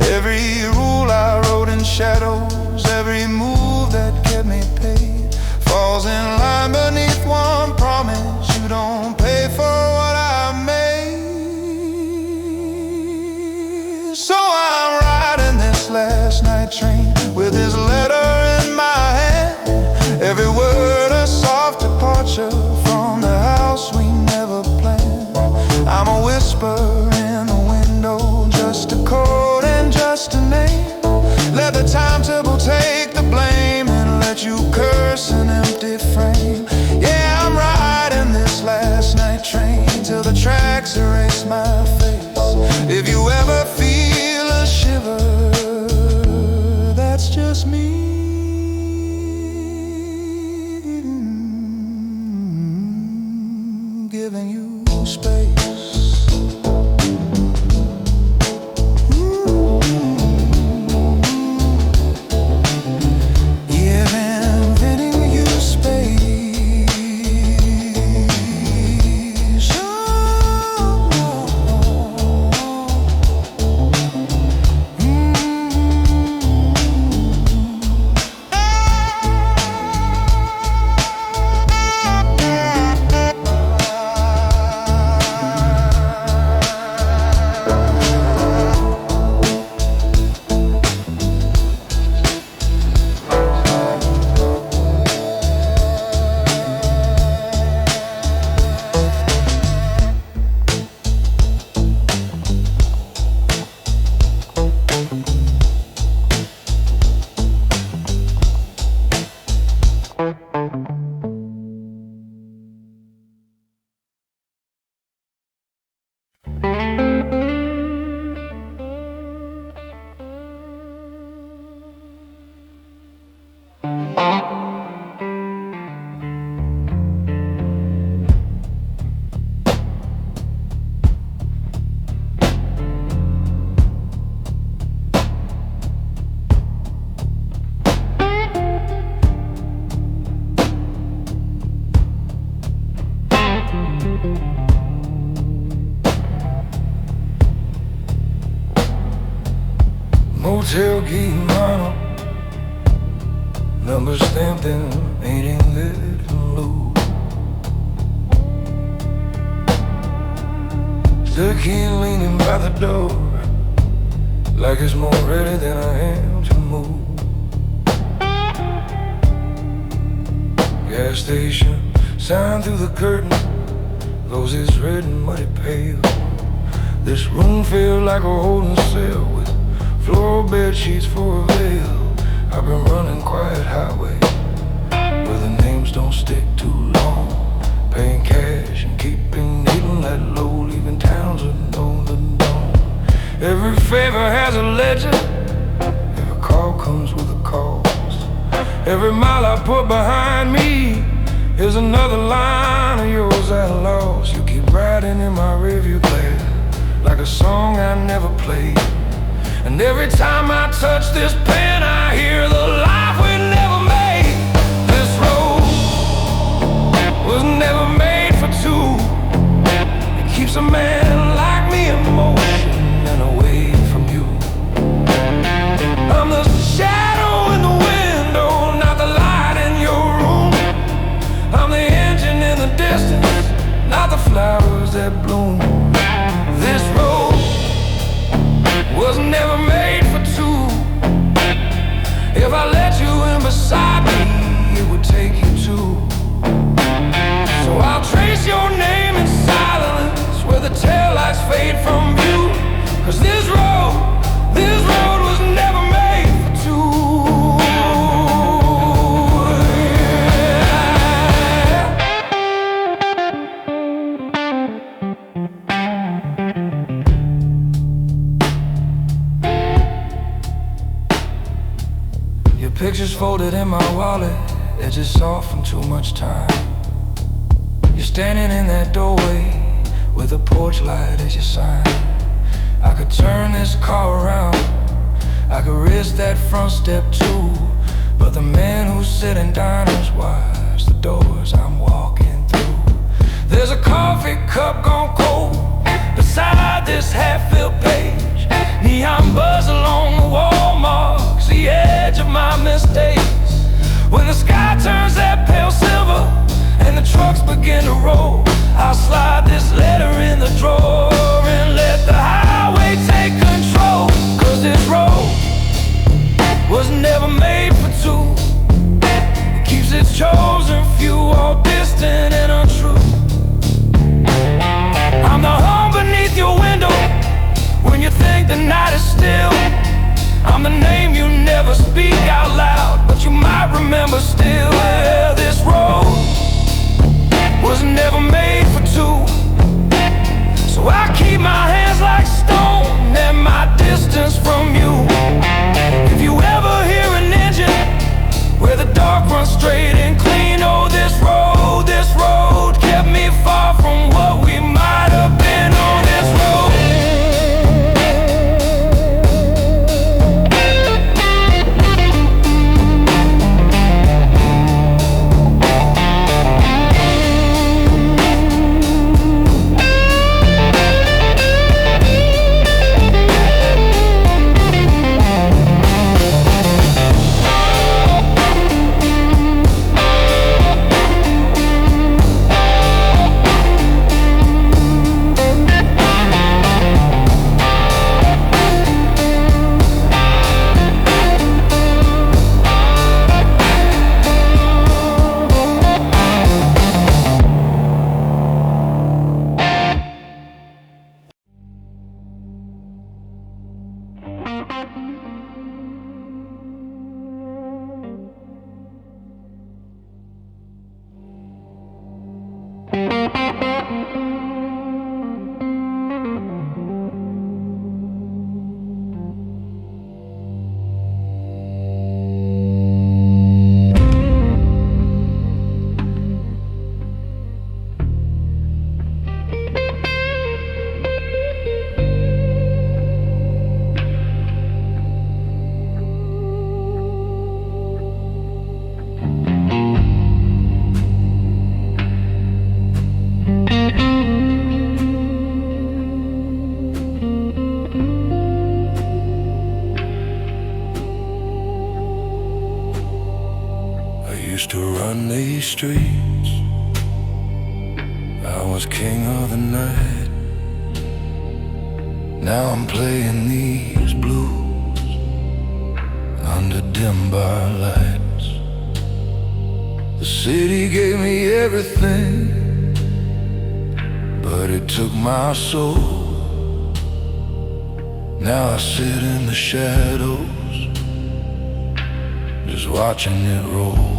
Every rule I wrote in shadows, every move that kept me paid, falls in line beneath one promise: you don't pay for what I made. So I'm riding this last night train with this letter in my hand. Every word a soft departure from the house we never planned. I'm a whisper in the window, just a code and just a name. Let the timetable take the blame and let you curse an empty frame. Yeah, I'm riding this last night train till the tracks erase my face. If you ever feel a shiver, that's just me. Giving you space. Motel key model, number stamped in 18 lit and low. The key leaning by the door, like it's more ready than I am to move. Gas station, sign through the curtain, roses red and muddy pale. This room feels like a holding cell with floor bed sheets for a veil. I've been running quiet highway where the names don't stick too long, paying cash and keeping needling that low, leaving towns with no the dawn. Every favor has a legend, every call comes with a cost. Every mile I put behind me is another line of yours I lost. You keep riding in my rearview glass like a song I never played. And every time I touch this pen, I hear the life we never made. This road was never made for two. It keeps a man like me in motion and away from you. I'm the shadow in the window, not the light in your room. I'm the engine in the distance, not the flowers that bloom. This road was never made for two. If I let you in beside me, it would take you to. So I'll trace your name in silence where the taillights fade from view. 'Cause this road was never made for two. Pictures folded in my wallet, edges soft from too much time. You're standing in that doorway with a porch light as your sign. I could turn this car around, I could risk that front step too. But the man who's sitting diners watch the doors I'm walking through. There's a coffee cup gone cold beside this half-filled page. Neon buzz along the wall marks the edge of my mistakes. When the sky turns that pale silver and the trucks begin to roll, I'll slide this letter in the drawer and let the highway take control. 'Cause this road was never made for two. It keeps its chosen few all distant and untrue. I'm the hum beneath your window when you think the night is still. I'm the name you never speak out loud, but you might remember still. Yeah, this road was never made for two. So I keep my hands like stone and my distance from you. If you ever hear an engine where the dark runs straight and clean, oh, this road kept me far from what we might have been on this road. Used to run these streets, I was king of the night. Now I'm playing these blues under dim bar lights. The city gave me everything, but it took my soul. Now I sit in the shadows, just watching it roll.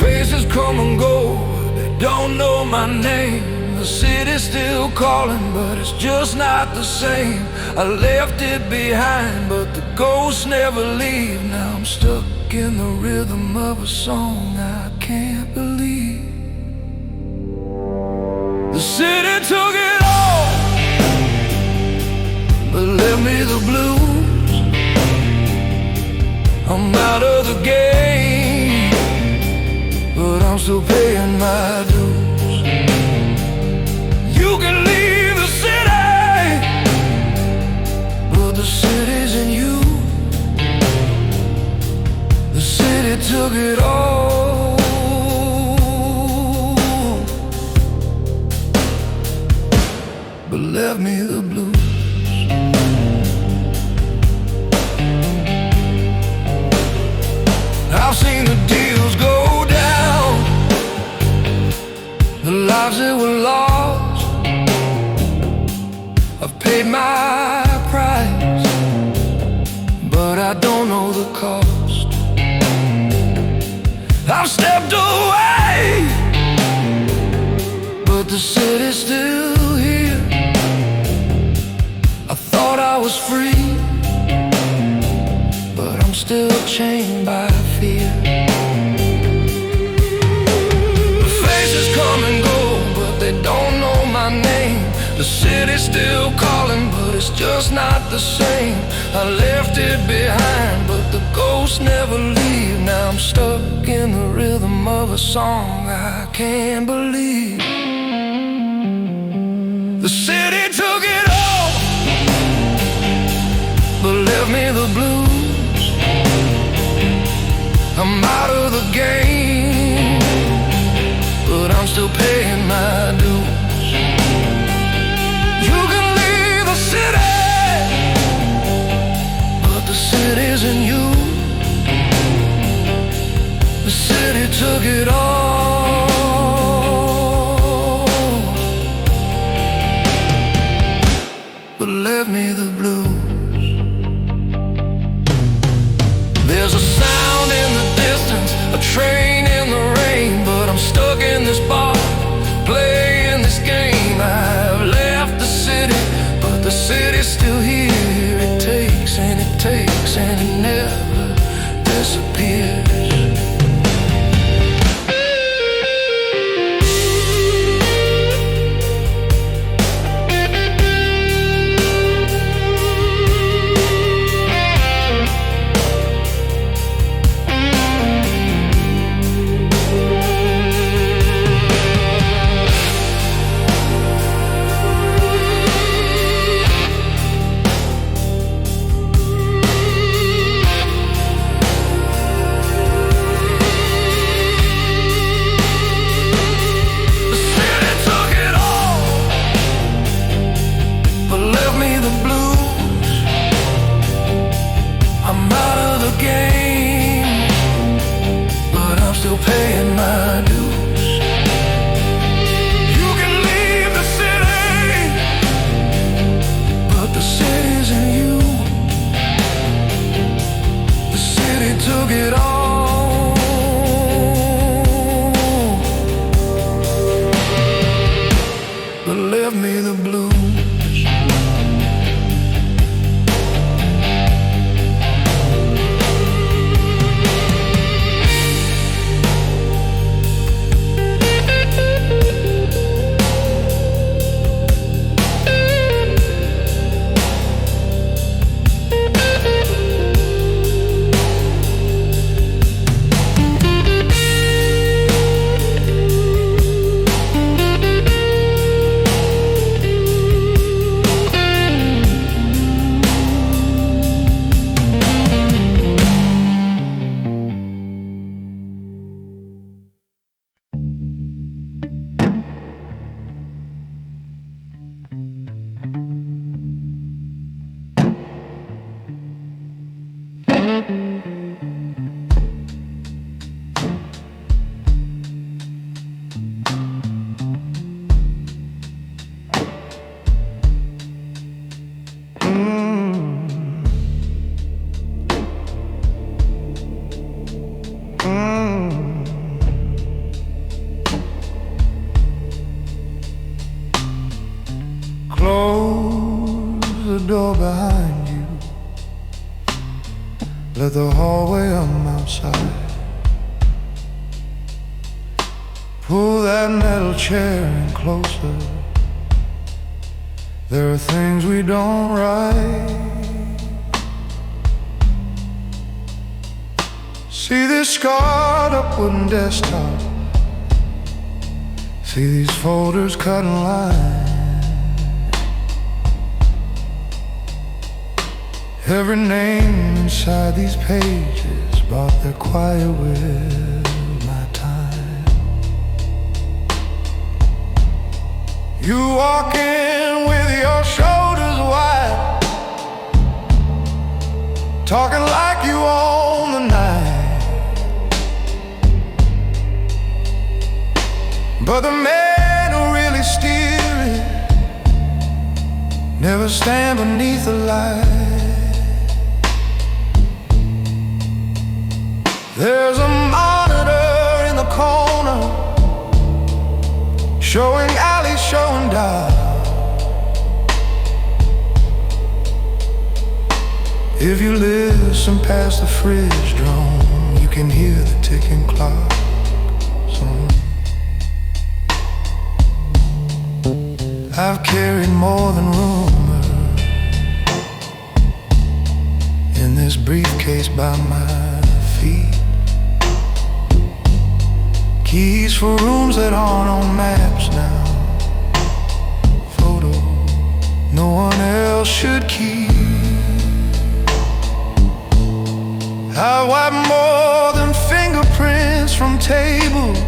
Faces come and go, they don't know my name. The city's still calling, but it's just not the same. I left it behind, but the ghosts never leave. Now I'm stuck in the rhythm of a song I can't believe. The city took it all, but left me the blues. I'm out of the game, but I'm still paying my dues. You can leave the city, but the city's in you. The city took it all, but left me the blues. I've seen the deals go down, the lives that were lost. I've paid my price, but I don't know the cost. I've stepped away, but the city's still here. I thought I was free, but I'm still chained by fear. The faces come and go, but they don't know my name. The city's still calling, but it's just not the same. I left it behind, but the ghosts never leave. Now I'm stuck in the rhythm of a song I can't believe. The city took it all, but left me the blues. I'm out of the game, but I'm still paying my dues. You can leave the city, but the city's in you. The city took it all, but left me the blues. There's a sound in the distance, a train in the rain, but I'm stuck in this bar, playing this game. I've left the city, but the city's still here. It takes and it takes and it never disappears. Paying my dues. You can leave the city, but the city's in you. The city took it all, behind you. Let the hallway outside. Pull that metal chair in closer. There are things we don't write. See this scarred up wooden desktop. See these folders cut in line. Every name inside these pages bought their quiet with my time. You walk in with your shoulders wide, talking like you own the night. But the men who really steer it never stand beneath the light. There's a monitor in the corner, showing alley, showing dial. If you listen past the fridge drum, you can hear the ticking clock. I've carried more than rumor in this briefcase by my feet. Keys for rooms that aren't on maps now. Photo no one else should keep. I wipe more than fingerprints from tables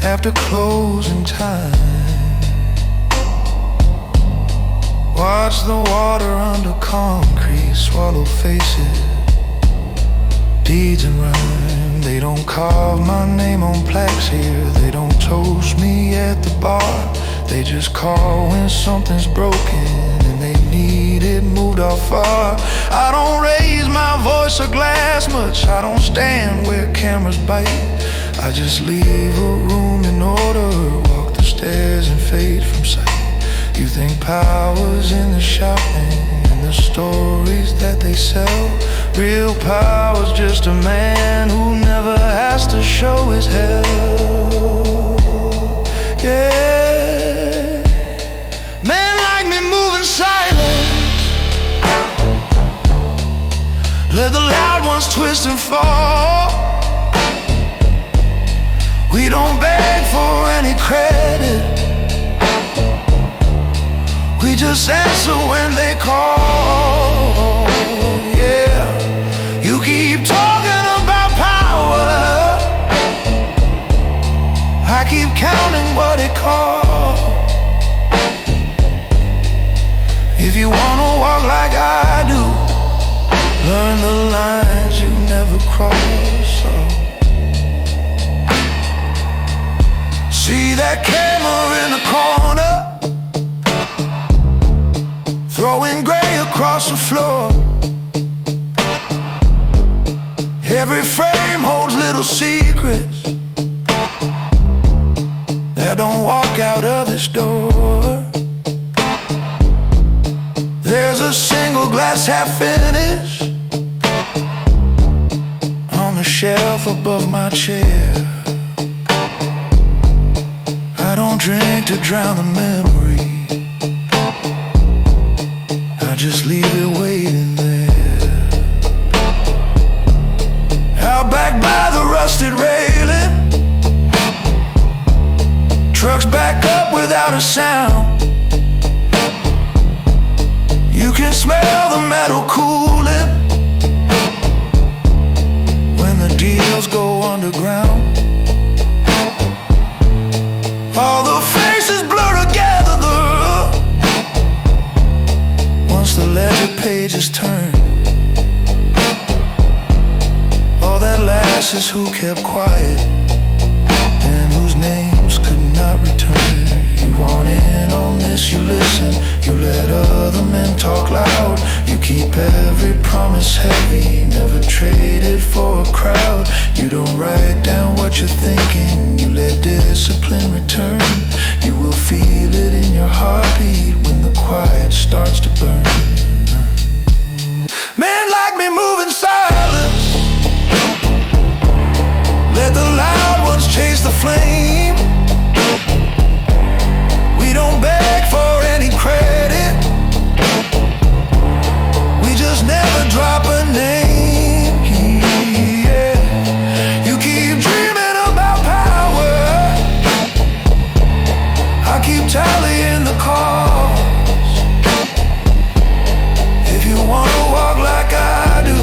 after closing time. Watch the water under concrete swallow faces, deeds and rhyme. They don't carve my name on plaques here. They don't toast me at the bar. They just call when something's broken and they need it moved off far. I don't raise my voice or glass much. I don't stand where cameras bite. I just leave a room in order, walk the stairs and fade from sight. You think power's in the shouting and the stories that they sell. Real power's just a man who never has to show his hell. Yeah, men like me move in silence. Let the loud ones twist and fall. We don't beg for any credit. We just answer when they call. Yeah, you keep talking about power. I keep counting what it costs. If you wanna walk like I do, learn the lines you never cross. So. See that camera in the corner, throwing gray across the floor. Every frame holds little secrets that don't walk out of this door. There's a single glass half finished on the shelf above my chair. I don't drink to drown the memory, I just leave it waiting there. Out back by the rusted railing, trucks back up without a sound. You can smell the metal cooling when the deals go underground. All the faces blur together once the ledger pages turn. All that lasts is who kept quiet and whose names could not return. You want in on this, you listen. You let other men talk loud. You keep every promise heavy, never trade it for a crowd. You don't write down what you're thinking, you let discipline return. You will feel it in your heartbeat when the quiet starts to burn. Men like me move in silence, let the loud ones chase the flame. We don't beg for any credit, we just never drop a name. Yeah. You keep dreaming about power, I keep tallying the cost. If you wanna walk like I do,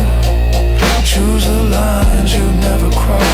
choose the lines you never cross.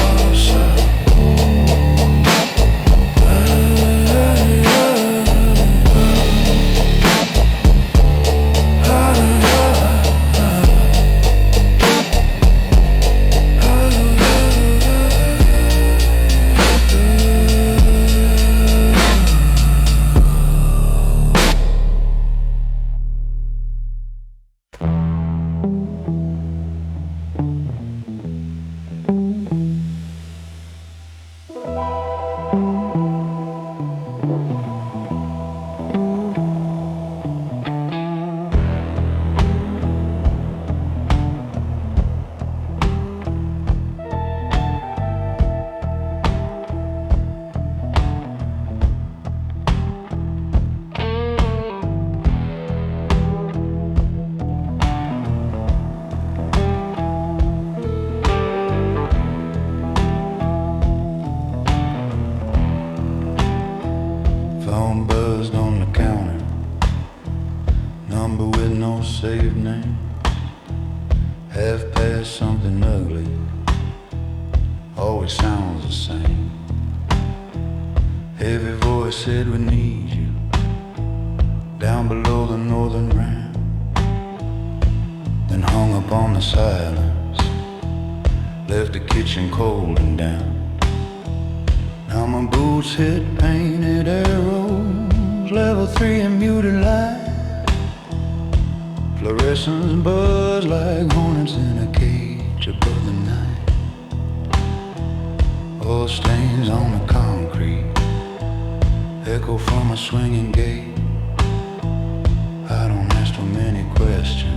Phone buzzed on the counter, number with no saved name. Half past something ugly, always sounds the same. Heavy voice said we need you, down below the northern ramp. Then hung up on the silence, left the kitchen cold and damp. Now my boots hit painted arrows, level 3 and muted light. Fluorescents buzz like hornets in a cage above the night. Oil stains on the concrete, echo from a swinging gate. I don't ask too many questions,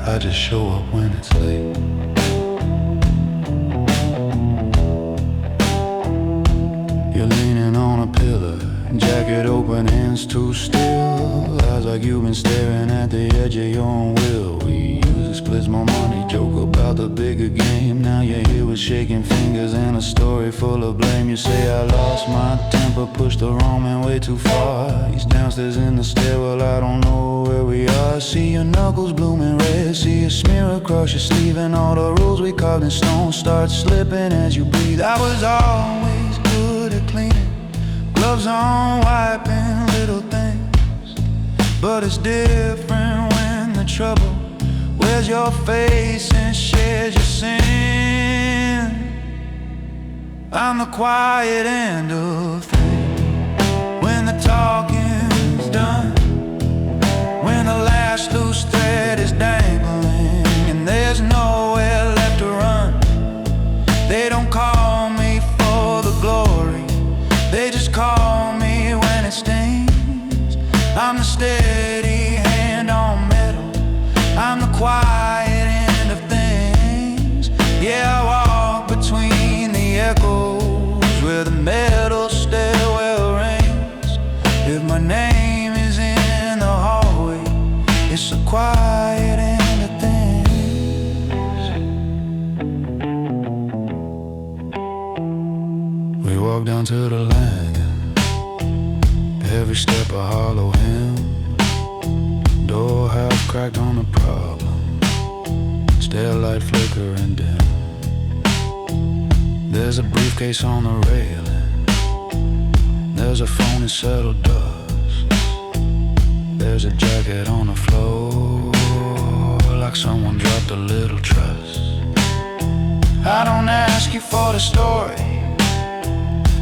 I just show up when it's late. You're leaning on a pillar, jacket open, hands too still. Eyes like you've been staring at the edge of your own will. We use it, splits more money, joke about the bigger game. Now you're here with shaking fingers and a story full of blame. You say I lost my temper, pushed the wrong man way too far. He's downstairs in the stairwell, I don't know where we are. See your knuckles blooming red, see a smear across your sleeve, and all the rules we carved in stone start slipping as you breathe. I was always good at cleaning, gloves on, wiping little things, but it's different when the trouble wears your face and shares your sin. I'm the quiet end of things, when the talking's done, when the last loose thread is dangling and there's nowhere left to run. They don't call me for the glory, they just call me when it stings. I'm the steady hand on metal, I'm the quiet end of things. Yeah, I walk between the echoes where the metal stairwell rings. If my name is in the hallway, it's the quiet end of things. We walk down to the landing, every step a hollow hymn. Door half cracked on the problem, stair light flickering dim. There's a briefcase on the railing, there's a phone in settled dust. There's a jacket on the floor, like someone dropped a little trust. I don't ask you for the story,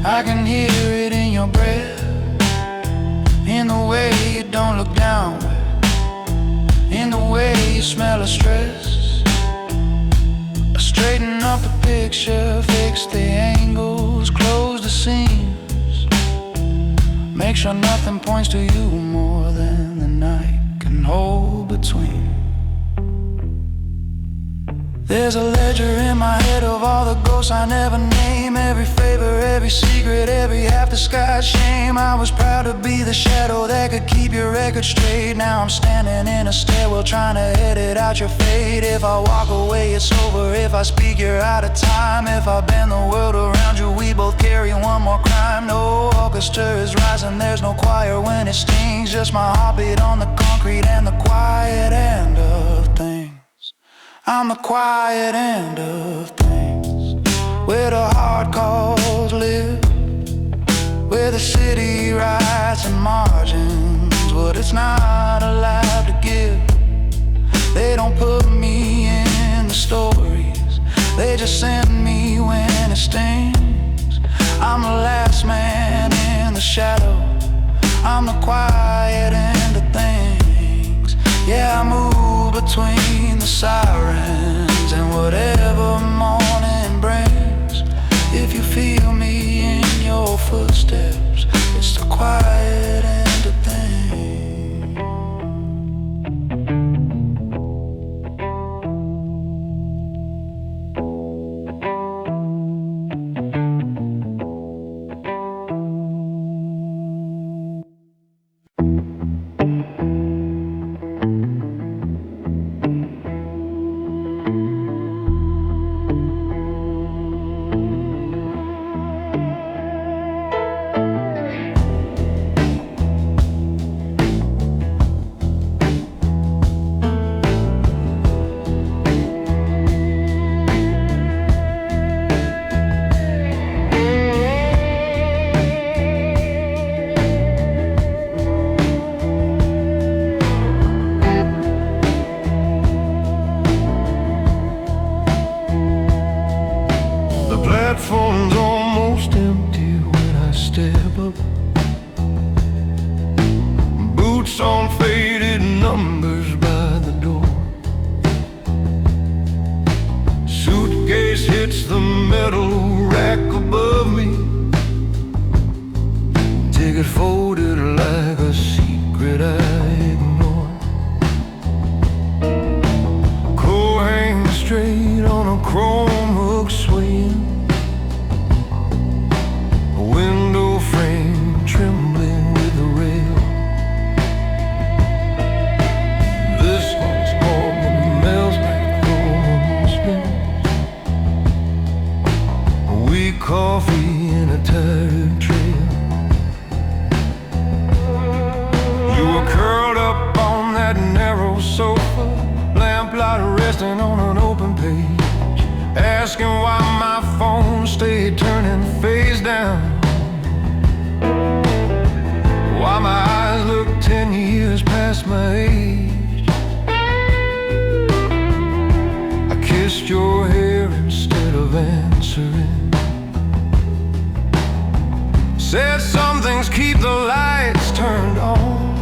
I can hear it in your breath, in the way you don't look downward, in the way you smell of stress. I straighten up the picture, fix the angles, close the seams, make sure nothing points to you more than can hold between. There's a ledger in my head of all the ghosts I never name. Every favor, every secret, every half-disguised shame. I was proud to be the shadow that could keep your record straight. Now I'm standing in a stairwell trying to edit out your fate. If I walk away, it's over. If I speak, you're out of time. If I bend the world around you, we both carry one more crime. No orchestra is rising, there's no choir when it stings. Just my heartbeat on the concrete and the quiet end of things. I'm the quiet end of things, where the hard calls live, where the city writes in margins what it's not allowed to give. They don't put me in the stories, they just send me when it stings. I'm the last man in the shadow, I'm the quiet end of things. Yeah, I move between the sirens and whatever morning brings. If you feel me in your footsteps, it's the quiet end of things. Platform's almost empty when I step up. Boots on faded numbers by the door. Suitcase hits the metal rack above me. Ticket folded like a secret I ignore. Coat hangs straight on a chrome hook swaying. Window frame trembling with the rail. This one's home and smells like throwing spins. Weak coffee and a tired trail. You were curled up on that narrow sofa, lamplight resting on an open page, asking why my phone stayed turning face down. Why my eyes look 10 years past my age. I kissed your hair instead of answering. Said some things keep the lights turned on.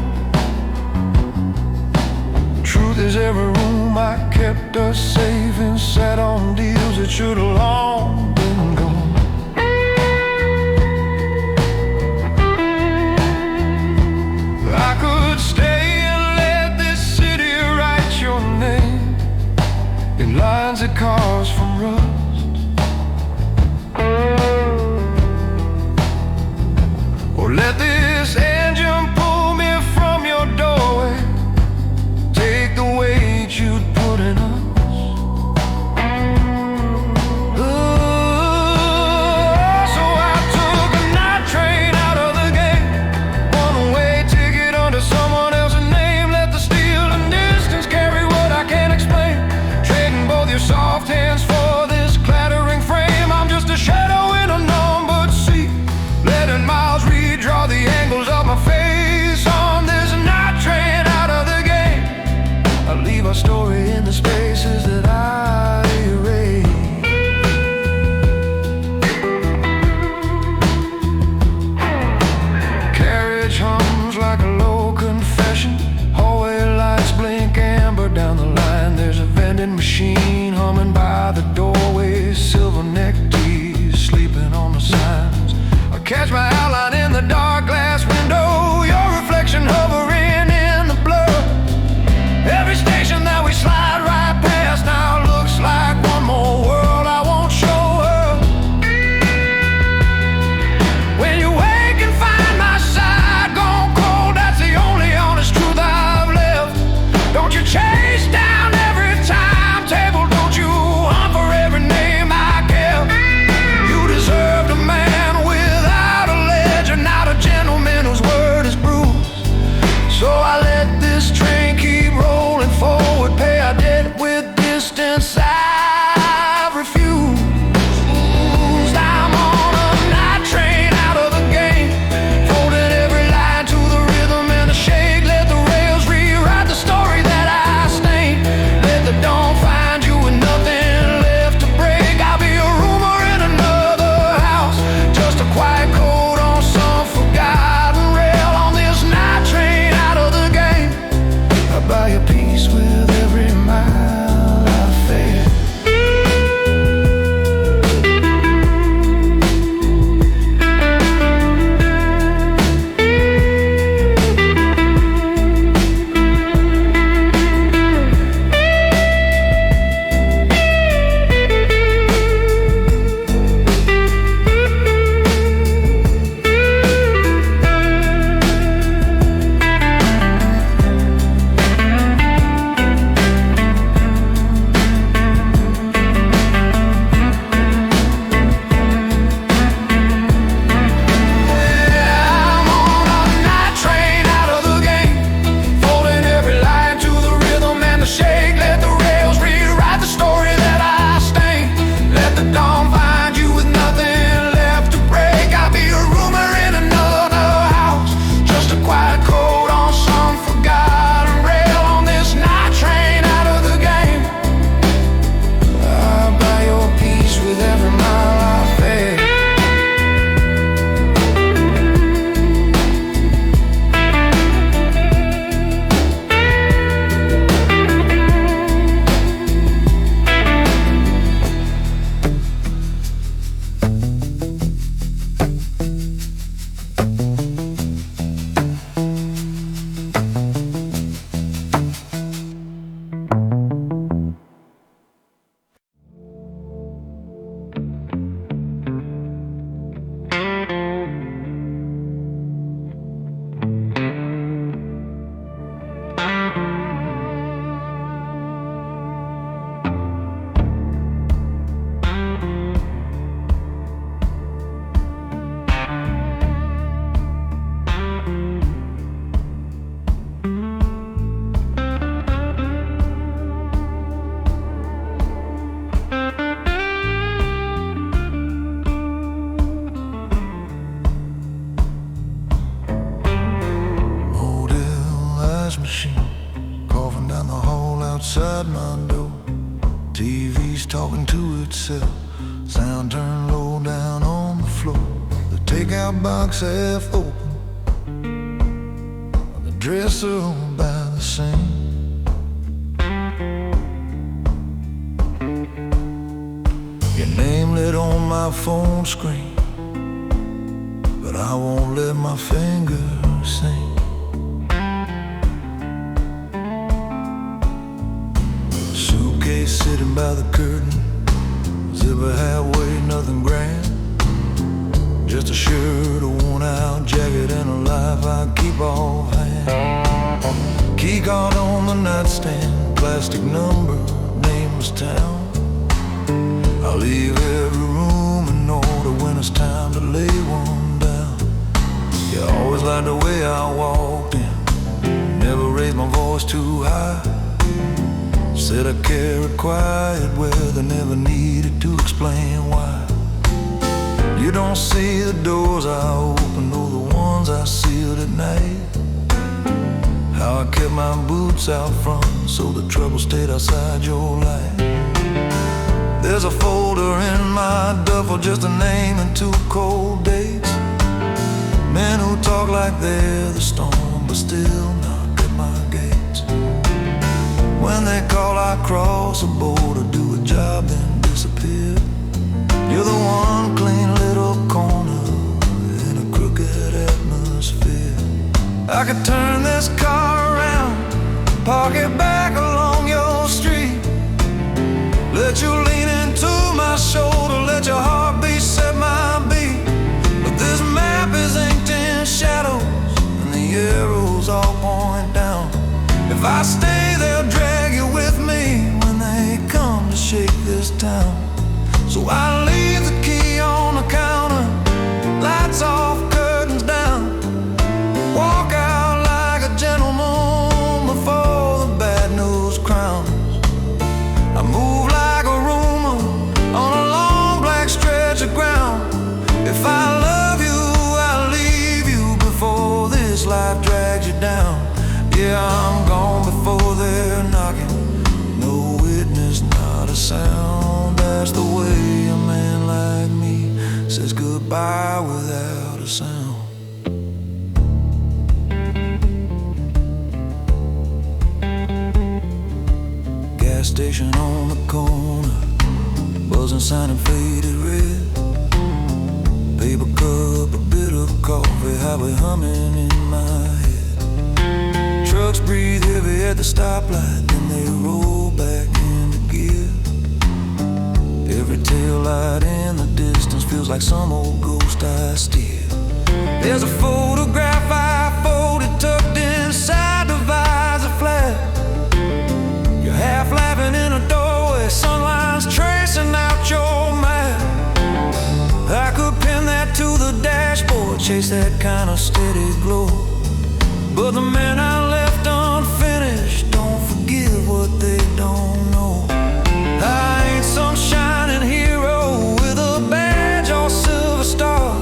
Truth is every room I kept us safe and sat on deals that should have long been gone. I could stay and let this city write your name in lines that cause from rust, or let this engine pull me from your doorway, take the weight you'd put in us. So I took a night train out of the game, one-way ticket under someone else's name. Let the steel and distance carry what I can't explain, trading both your soft hands for this clattering frame. I'm just a shadow in a numbered seat, letting miles redraw the angles of my face on this night train out of the game. I leave our story in the spaces that I erase. Carriage hums like a low confession, hallway lights blink amber down the line. There's a vending machine humming by the doorway, silver neck tees sleeping on the signs. I catch my outline in the dark glass window, your reflection hovering in the blur. promise I've refused. I'm on a night train out of the game, folding every line to the rhythm and the shake. Let the rails rewrite the story that I stained. Let the dawn find you with nothing left to break. I'll be a rumor in another house, just a quiet code on some forgotten rail. On this night train out of the game, I buy a peace with every mile I fade. Machine coughing down the hall outside my door. TV's talking to itself, sound turned low down on the floor. The takeout box half open, the dresser by the sink. Your name lit on my phone screen, but I won't let my fingers sing. Sitting by the curtain, zipper halfway, nothing grand. Just a shirt, a worn out jacket, and a life I keep off hand. Key card on the nightstand, plastic number, nameless town. I leave every room in order when it's time to lay one down. You always liked the way I walked in, never raised my voice too high. Said I carried quiet where they never needed to explain why. You don't see the doors I opened or the ones I sealed at night. How I kept my boots out front so the trouble stayed outside your life. There's a folder in my duffel, just a name and 2 cold dates. Men who talk like they're the storm but still knock at my gates. When they call, I cross a border, do a job, then disappear. You're the one clean little corner in a crooked atmosphere. I could turn this car around, park it back along your street, let you lean into my shoulder, let your heartbeat set my beat. But this map is inked in shadows and the arrows all point down. If I stay, they'll drag you with me when they come to shake this town. So I leave the key on the counter, lights off, curtains down, walk out like a gentleman before the bad news crowns. I move like sign in faded red. Paper cup, a bit of coffee, highway humming in my head. Trucks breathe heavy at the stoplight, then they roll back into gear. Every taillight in the distance feels like some old ghost I steer. There's a photograph I folded, tucked inside the visor flap. You're half laughing in a doorway, sunline's tracing out your map. I could pin that to the dashboard, chase that kind of steady glow. But the men I left unfinished don't forgive what they don't know. I ain't some shining hero with a badge or silver star.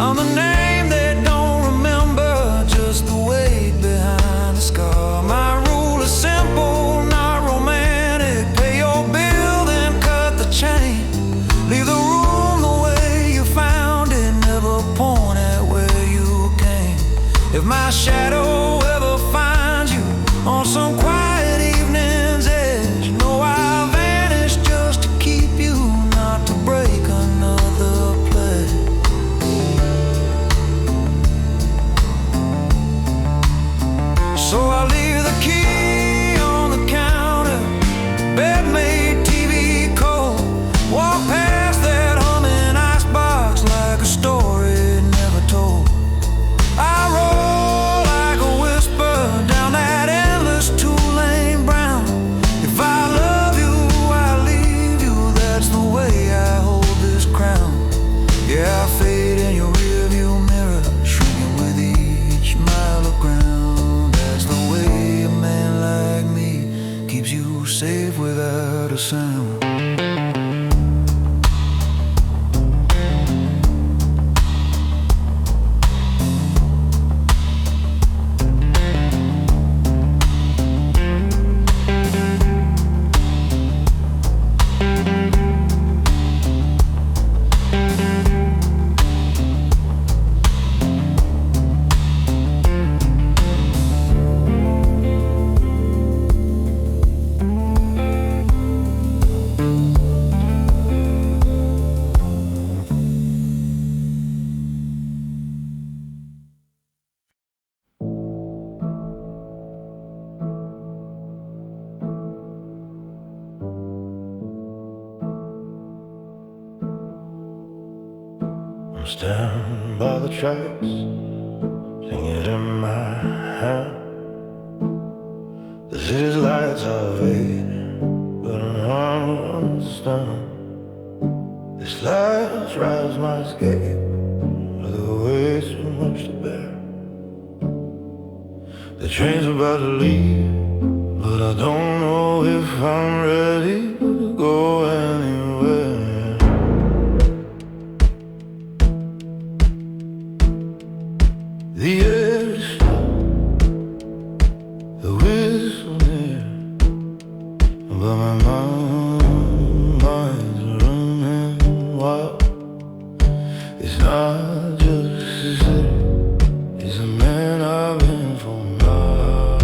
I'm the name they don't remember, just the weight behind the scar. My rule is simple, not romantic. Pay your bill, then cut the chain. Leave the room the way you found it, never point at where you came. If my shadow ever finds you on some quiet evening's edge, know I'll vanish just to keep you, not to break another pledge. So I leave the key on the counter, bed made, TV cold. Walk past that humming icebox like a story never told. I roll like a whisper down that endless two-lane brown. If I love you, I leave you, that's the way I hold this crown. Yeah, I fade in your rearview mirror, shrinking with each mile of ground. That's the way a man like me keeps you safe without a sound. I'm standing by the tracks, singing it in my hand. The city's lights are fading, but I don't understand. This last ride's my escape, but the way too much to bear. The train's about to leave, but I don't know if I'm ready to go anywhere. The air is still, the whistle near, but my mind's running wild. It's not just a city, it's a man I've been for miles.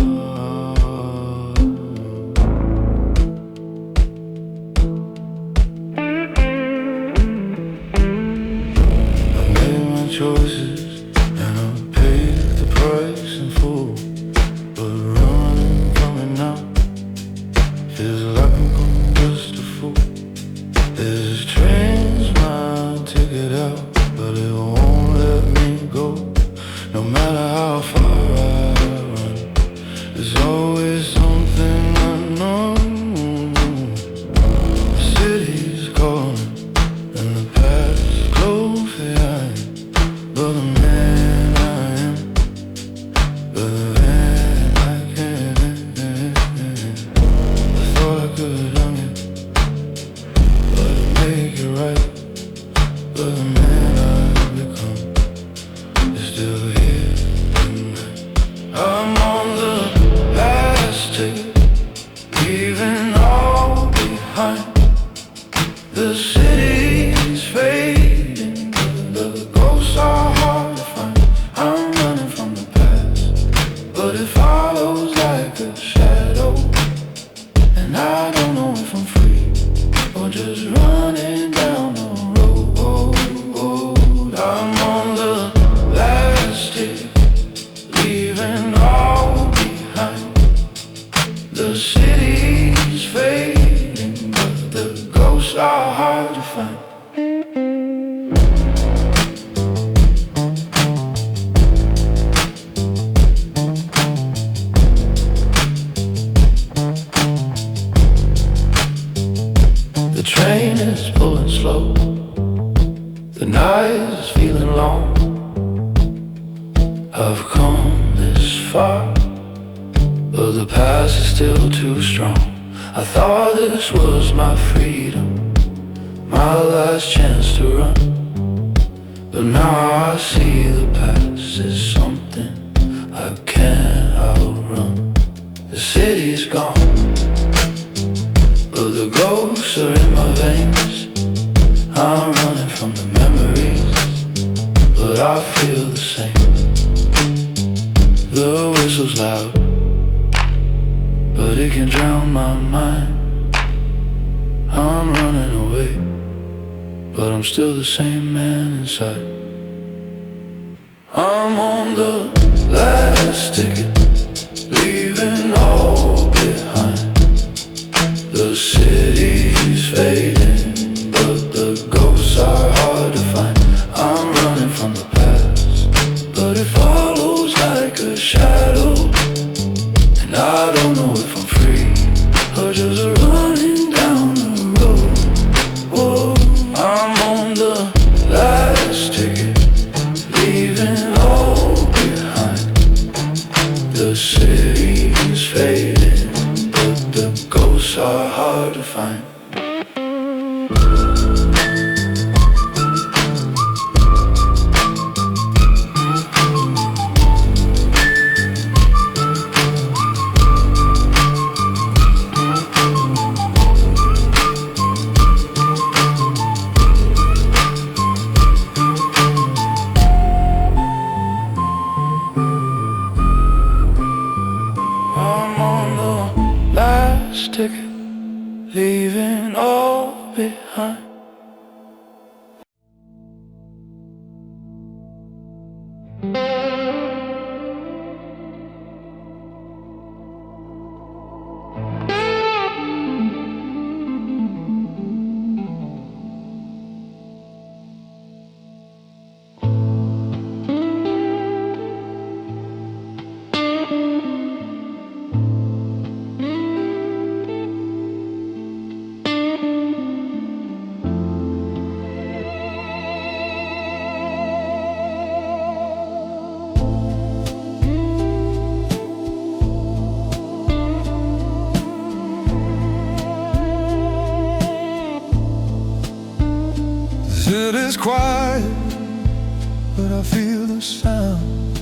I made my choices and I paid the price in full, but running from it now feels like I'm going just a fool. This train's my ticket out, but it won't let me go. No matter how far I run, there's always something unknown. The city's calling and the past is close behind, but the man I am, but the man I can't. I thought I could have done it, but to make it right, but the man I've become is still here tonight. I'm on the last ticket, leaving all behind. The city's fading, but the ghosts are hard to find. I'm running from the past, but it follows like a shadow, and I don't know if I'm free or just running find. The train is pulling slow, the night is feeling long. I've come this far, but the past is still too strong. I thought this was my freedom, my last chance to run, but now I see the past is something I can't outrun. The city's gone, but the ghosts are in my veins. I'm running from the memories, but I feel the same. The whistle's loud, but it can drown my mind. I'm running away, but I'm still the same man inside. I'm on the last ticket, leaving all behind. The city's fading, but the ghosts are hard to find. I'm running from the past, but it follows like a shadow, and I don't know if I'm free or just running down the road. Whoa, I'm on the last ticket, leaving all behind. The city's fading, but the ghosts are hard to find. I'm on the last ticket, leaving all behind. It is quiet, but I feel the sound.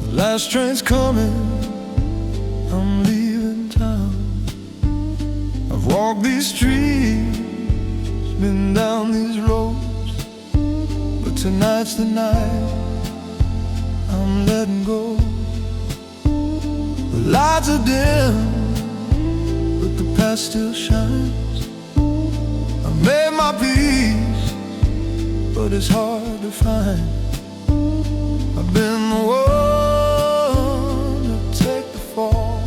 The last train's coming, I'm leaving town. I've walked these streets, been down these roads, but tonight's the night I'm letting go. The lights are dim, but the past still shines. I made my peace, but it's hard to find. I've been the one to take the fall,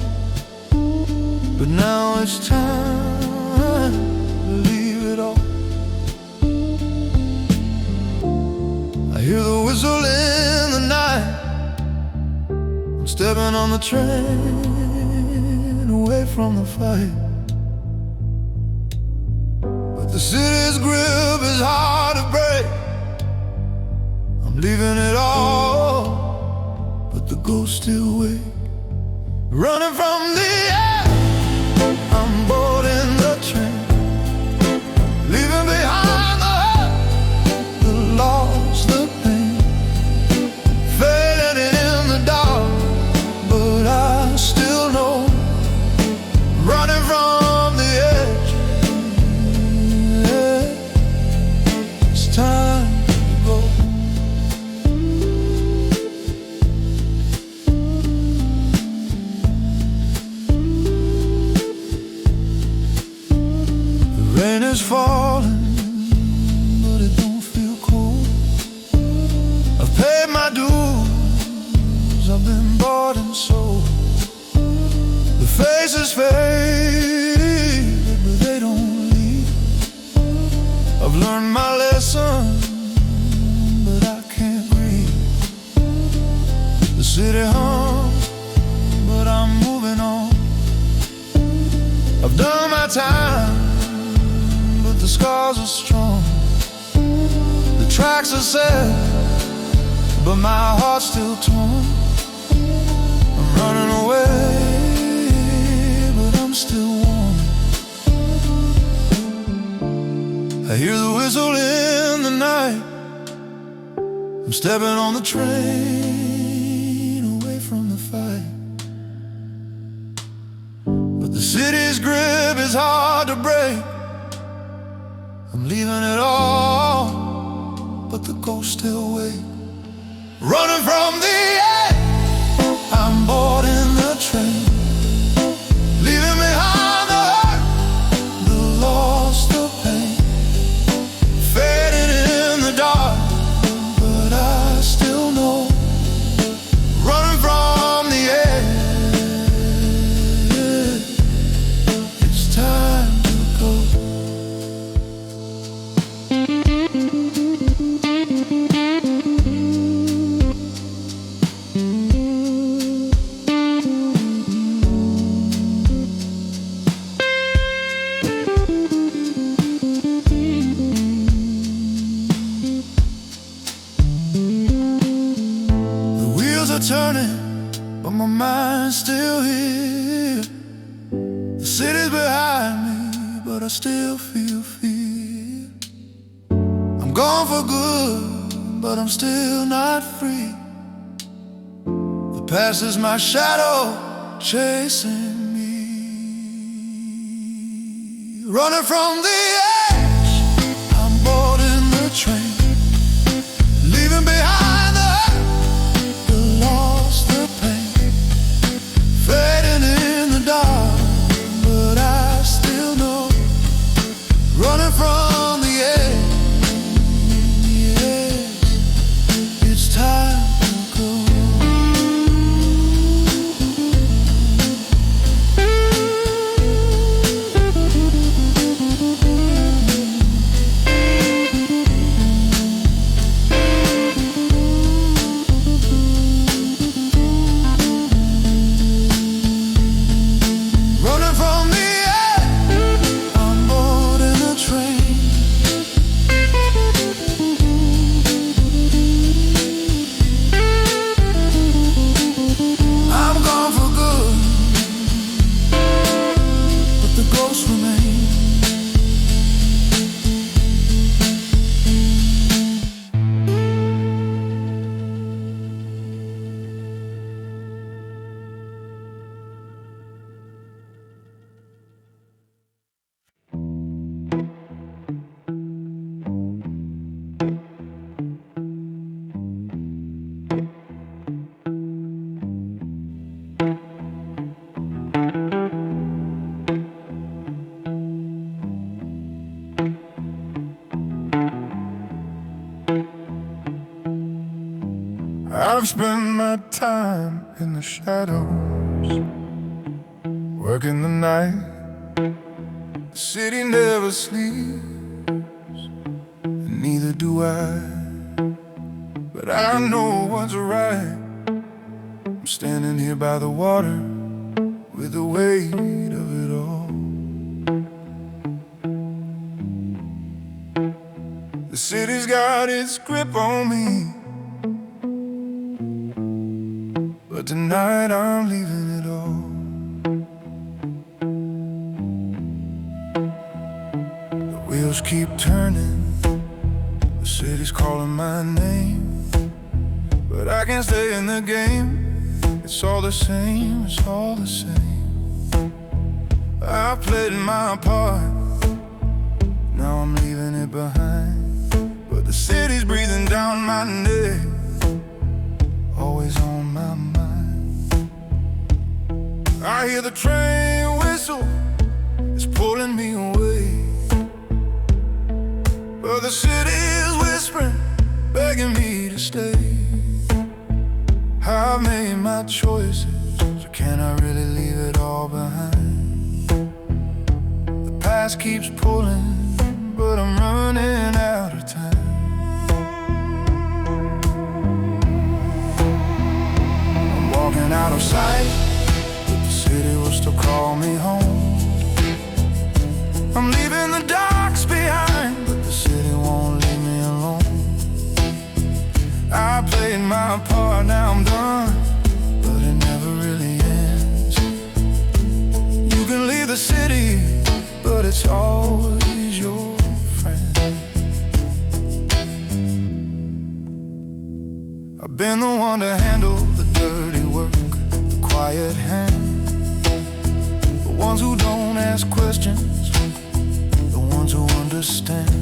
but now it's time to leave it all. I hear the whistle in the night, I'm stepping on the train away from the fight. But the city's grip is hard to break. I'm leaving it all, but the ghosts still wait. Running from the edge, I'm boarding the train, leaving behind the hurt, the loss, the pain, fading in the dark, but I still know. Running from the edge, yeah, it's time to go. Rain is falling, but it don't feel cold. I've paid my dues, I've been bought and sold. The faces fade, but they don't leave. walls are strong, the tracks are set, but my heart's still torn. I'm running away, but I'm still warm. I hear the whistle in the night. I'm stepping on the train away from the fight. But the city's grip is hard to break. I'm leaving it all, but the ghosts still wait. Running from the edge, I'm boarding the train, leaving behind the hurt, the loss, the pain, fading in the dark, but I still know. Running from the edge, it's time to go. Turning, but my mind's still here. The city's behind me, but I still feel fear. I'm gone for good, but I'm still not free. The past is my shadow chasing me. Running from the edge, I'm boarding the train, leaving behind the lost, the pain, fading in the dark, but I still know. Running from the edge, yes, it's time to go. I've spent my time in the shadows, working the night. The city never sleeps, and neither do I. But I know what's right. I'm standing here by the water with the weight of it all. The city's got its grip on me, but tonight I'm leaving it all. The wheels keep turning, the city's calling my name, but I can't stay in the game. It's all the same, it's all the same. I played my part, now I'm leaving it behind. But the city's breathing down my neck, always on my mind. I hear the train whistle, it's pulling me away, but the city's whispering, begging me to stay. I've made my choices, so can I really leave it all behind? The past keeps pulling, but I'm running out of time. I'm walking out of sight, but the city will still call me home. I'm leaving the docks behind, my part, now I'm done, but it never really ends. You can leave the city, but it's always your friend. I've been the one to handle the dirty work, the quiet hand, the ones who don't ask questions, the ones who understand.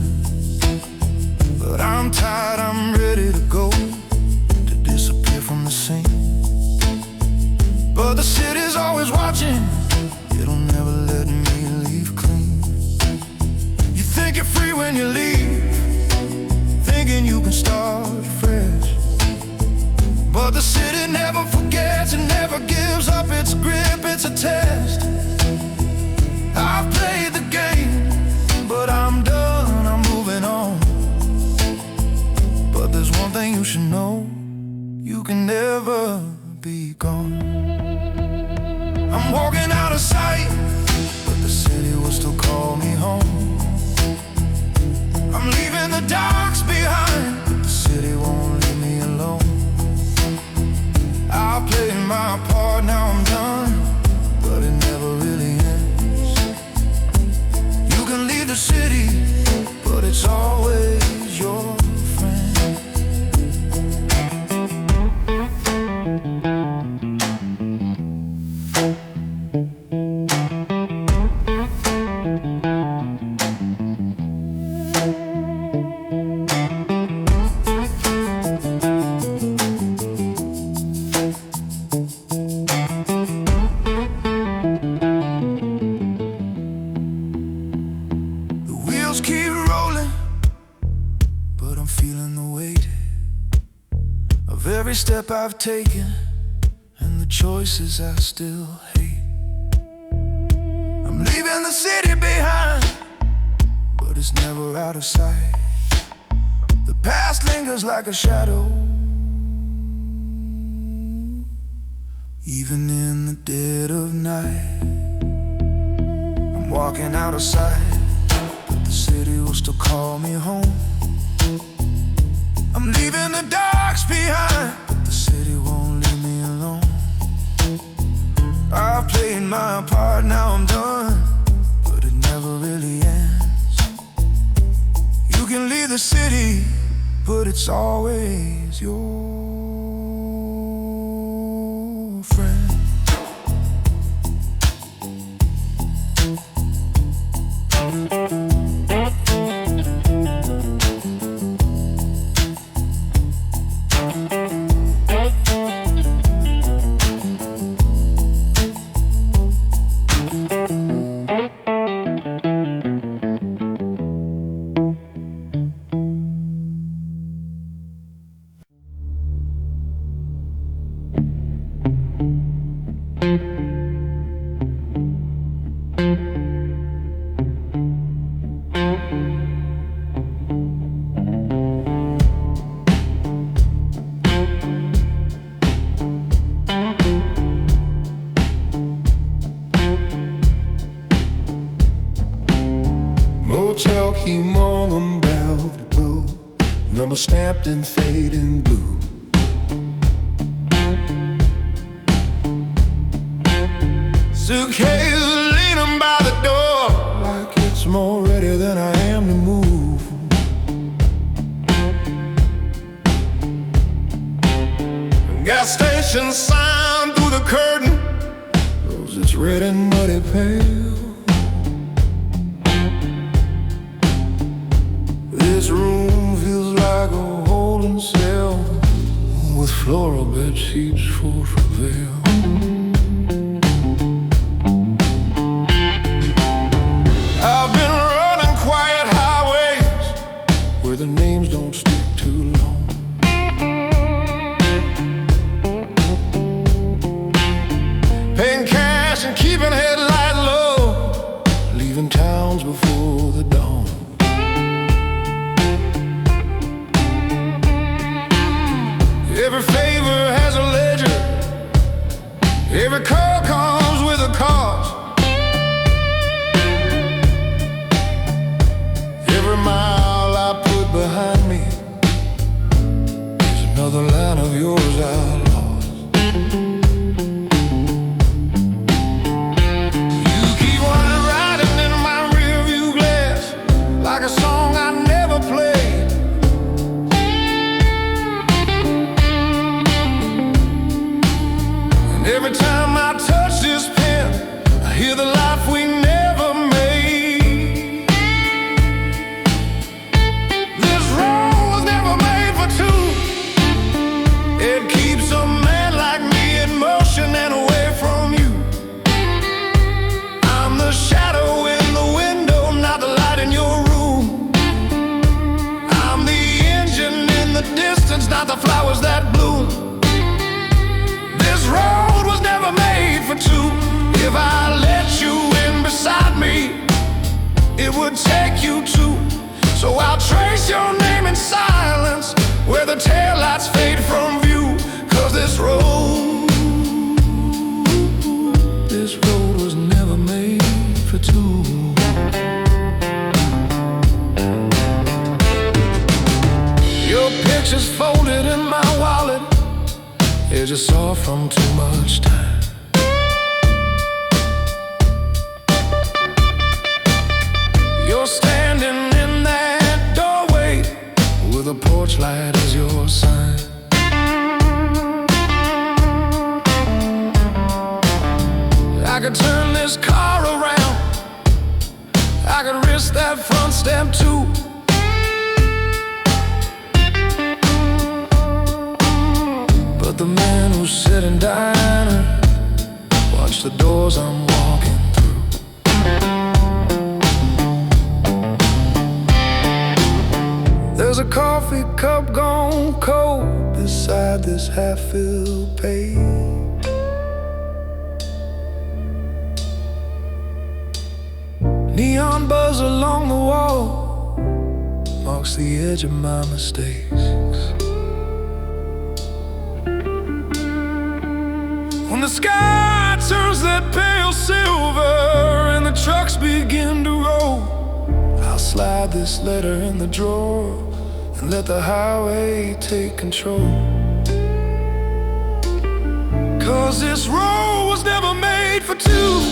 But I'm tired, I'm ready to go, to disappear from the scene. But the city's always watching, it'll never let me leave clean. You think you're free when you leave, thinking you can start fresh. But the city never forgets, it never gives up its grip, it's a test. I've played the game, but I'm done, I'm moving on. But there's one thing you should know, you can never be gone. I'm walking out of sight, but the city will still call me home. I'm leaving the docks behind, but the city won't leave me alone. I played my part, now I'm done, but it never really ends. You can leave the city, but it's always your friend. Keep rolling, but I'm feeling the weight of every step I've taken and the choices I still hate. I'm leaving the city behind, but it's never out of sight. The past lingers like a shadow, even in the dead of night. I'm walking out of sight, the city will still call me home. I'm leaving the docks behind, but the city won't leave me alone. I've played my part, now I'm done, but it never really ends. You can leave the city, but it's always your friend. Motel came on Velvet Road, number stamped in fading blue. Suitcase leaning by the door, like it's more ready than I am to move. Gas station sign through the curtain, knows it's red and muddy pale. This room feels like a holding cell, with floral bed sheets for travail. I've been running quiet highways where the names don't stick too long. Paying cash and keeping headlight low, leaving towns before the dawn. Every favor has a ledger, every call comes with a cost. Every mile I put behind me is another another line of yours I lost. You keep on riding in my rearview glass like a song I never played. And every time I touch this pen, I hear the life we never made. This road was never made for two. It keeps a man like me in motion and away from you. I'm the shadow in the window, not the light in your room. I'm the engine in the distance, not the flowers that bloom. This road was never made for two. If I let you in beside me, it would take you to. So I'll trace your name in silence where the taillights fade from view. 'Cause this road was never made for two. Your picture's folded in my wallet. It's just all from too much time. You're standing in that doorway with a porch light as your sign. I could turn this car around, I could risk that front step too. But the man who's sitting diner, watch the doors I'm walking through. There's a coffee cup gone cold beside this half-filled page. Neon buzz along the wall marks the edge of my mistakes. When the sky turns that pale silver and the trucks begin to roll, I'll slide this letter in the drawer and let the highway take control. 'Cause this road was never made for two.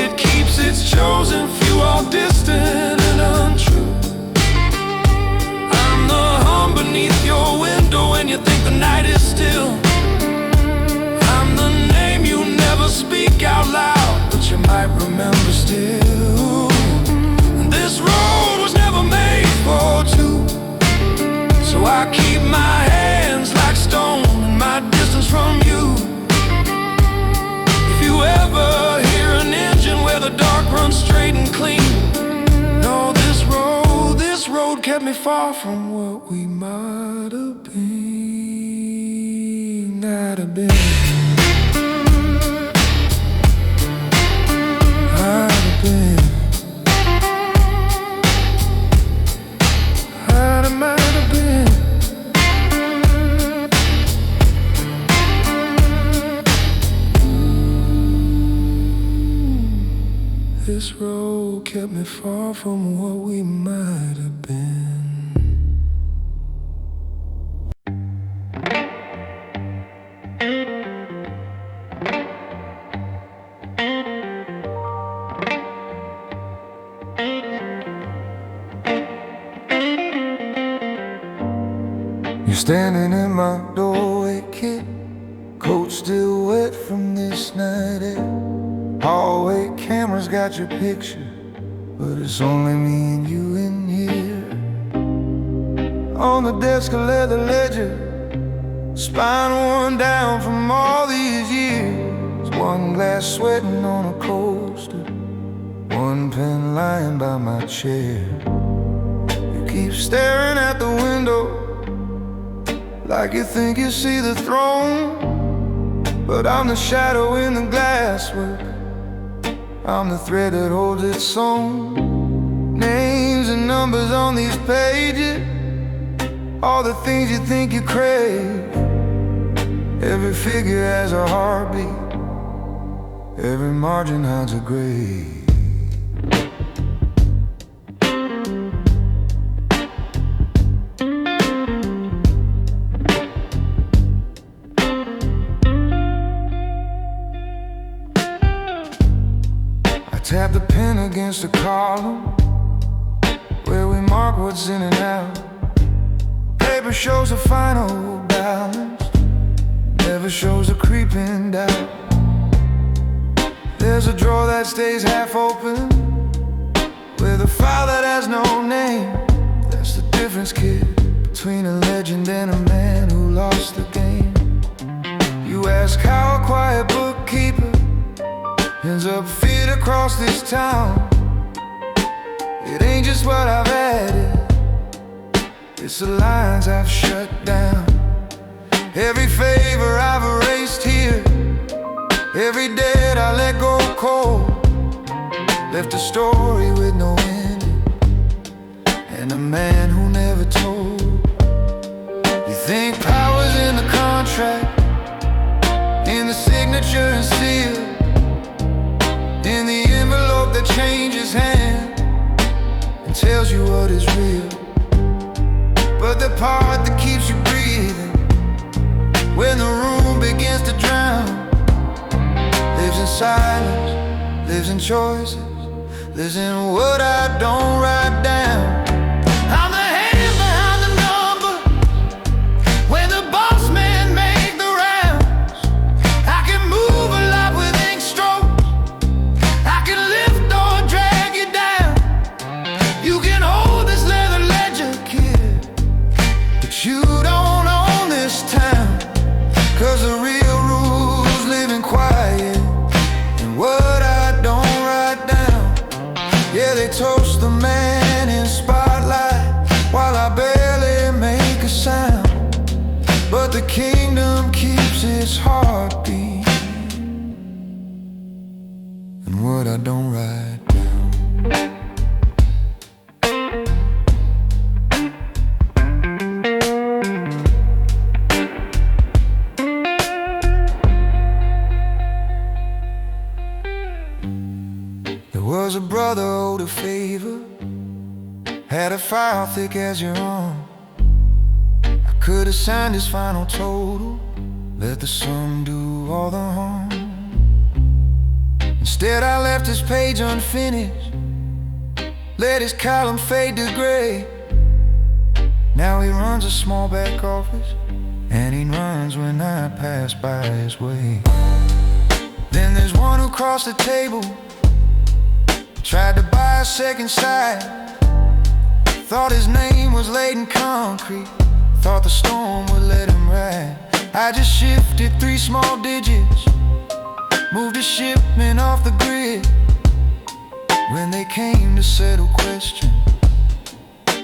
It keeps its chosen few all distant and untrue. I'm the hum beneath your window when you think the night is still. I'm the name you never speak out loud, but you might remember still. This road was never made for two. So I keep my hands like stone and my distance from you. If you ever hear an engine where the dark runs straight and clean, no, this road kept me far from what we might have been, might have been. This road kept me far from what we might have been. You're standing in my doorway, kid. Coat still wet from this night air. Hallway cameras got your picture, but it's only me and you in here. On the desk a leather ledger, spine worn down from all these years. One glass sweating on a coaster, one pen lying by my chair. You keep staring at the window like you think you see the throne, but I'm the shadow in the glasswork. I'm the thread that holds its song. Names and numbers on these pages, all the things you think you crave. Every figure has a heartbeat, every margin hides a grave. against a column where we mark what's in and out. Paper shows a final balance, never shows a creeping doubt. There's a drawer that stays half open with a file that has no name. That's the difference, kid, between a legend and a man who lost the game. You ask how a quiet bookkeeper ends up feet across this town. It ain't just what I've added, it's the lines I've shut down. Every favor I've erased here, every debt I let go cold, left a story with no ending, and a man who never told. You think power's in the contract, in the signature and seal, in the envelope that changes hand and tells you what is real. But the part that keeps you breathing when the room begins to drown lives in silence, lives in choices, lives in what I don't write down. I'm the hand behind the number when the boss men make the rounds. I can move a lot with ink strokes, I can lift or drag you down. You can hold this leather ledger, kid, but you don't own this town. 'Cause the real rules live in quiet and what I don't write down. Yeah, they toast the man in spotlight while I barely make a sound. But the kingdom keeps its heartbeat and what I don't write down. There was a brother owed a favor, had a file thick as your arm. I could have signed his final total, let the sum do all the harm. Instead I left his page unfinished, let his column fade to gray. Now he runs a small back office, and he runs when I pass by his way. Then there's one who crossed the table, tried to buy a second sight, thought his name was laid in concrete, thought the storm would let him ride. I just shifted 3 small digits, moved a shipment off the grid. When they came to settle questions,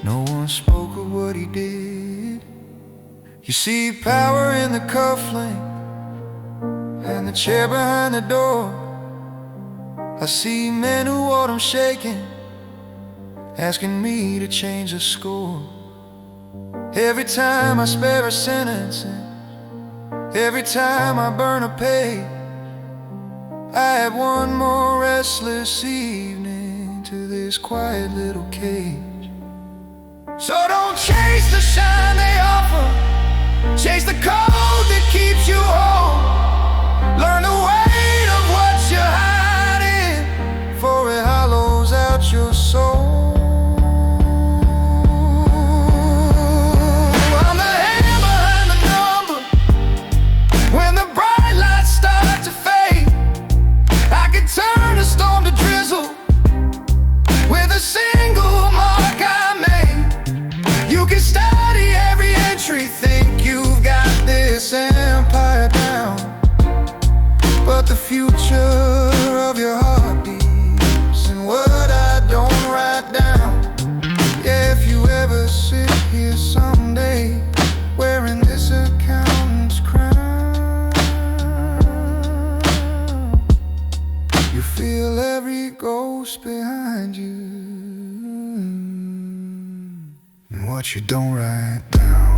no one spoke of what he did. You see power in the cufflink and the chair behind the door. I see men who want them shaking, asking me to change the score. Every time I spare a sentence, every time I burn a page, I add one more restless evening to this quiet little cage. So don't chase the shine they offer, chase the code that keeps you home. Learn the weight of what you're hiding, for it hollows out your soul. I'm the hand behind the number when the bright lights start to fade. I can turn a storm to drizzle with a single mark I made. You can study every entry, think you've got this empire down, but the future of your heart beats in what I don't write down. Yeah, if you ever sit here someday wearing this accountant's crown, you feel every ghost behind you and what you don't write down.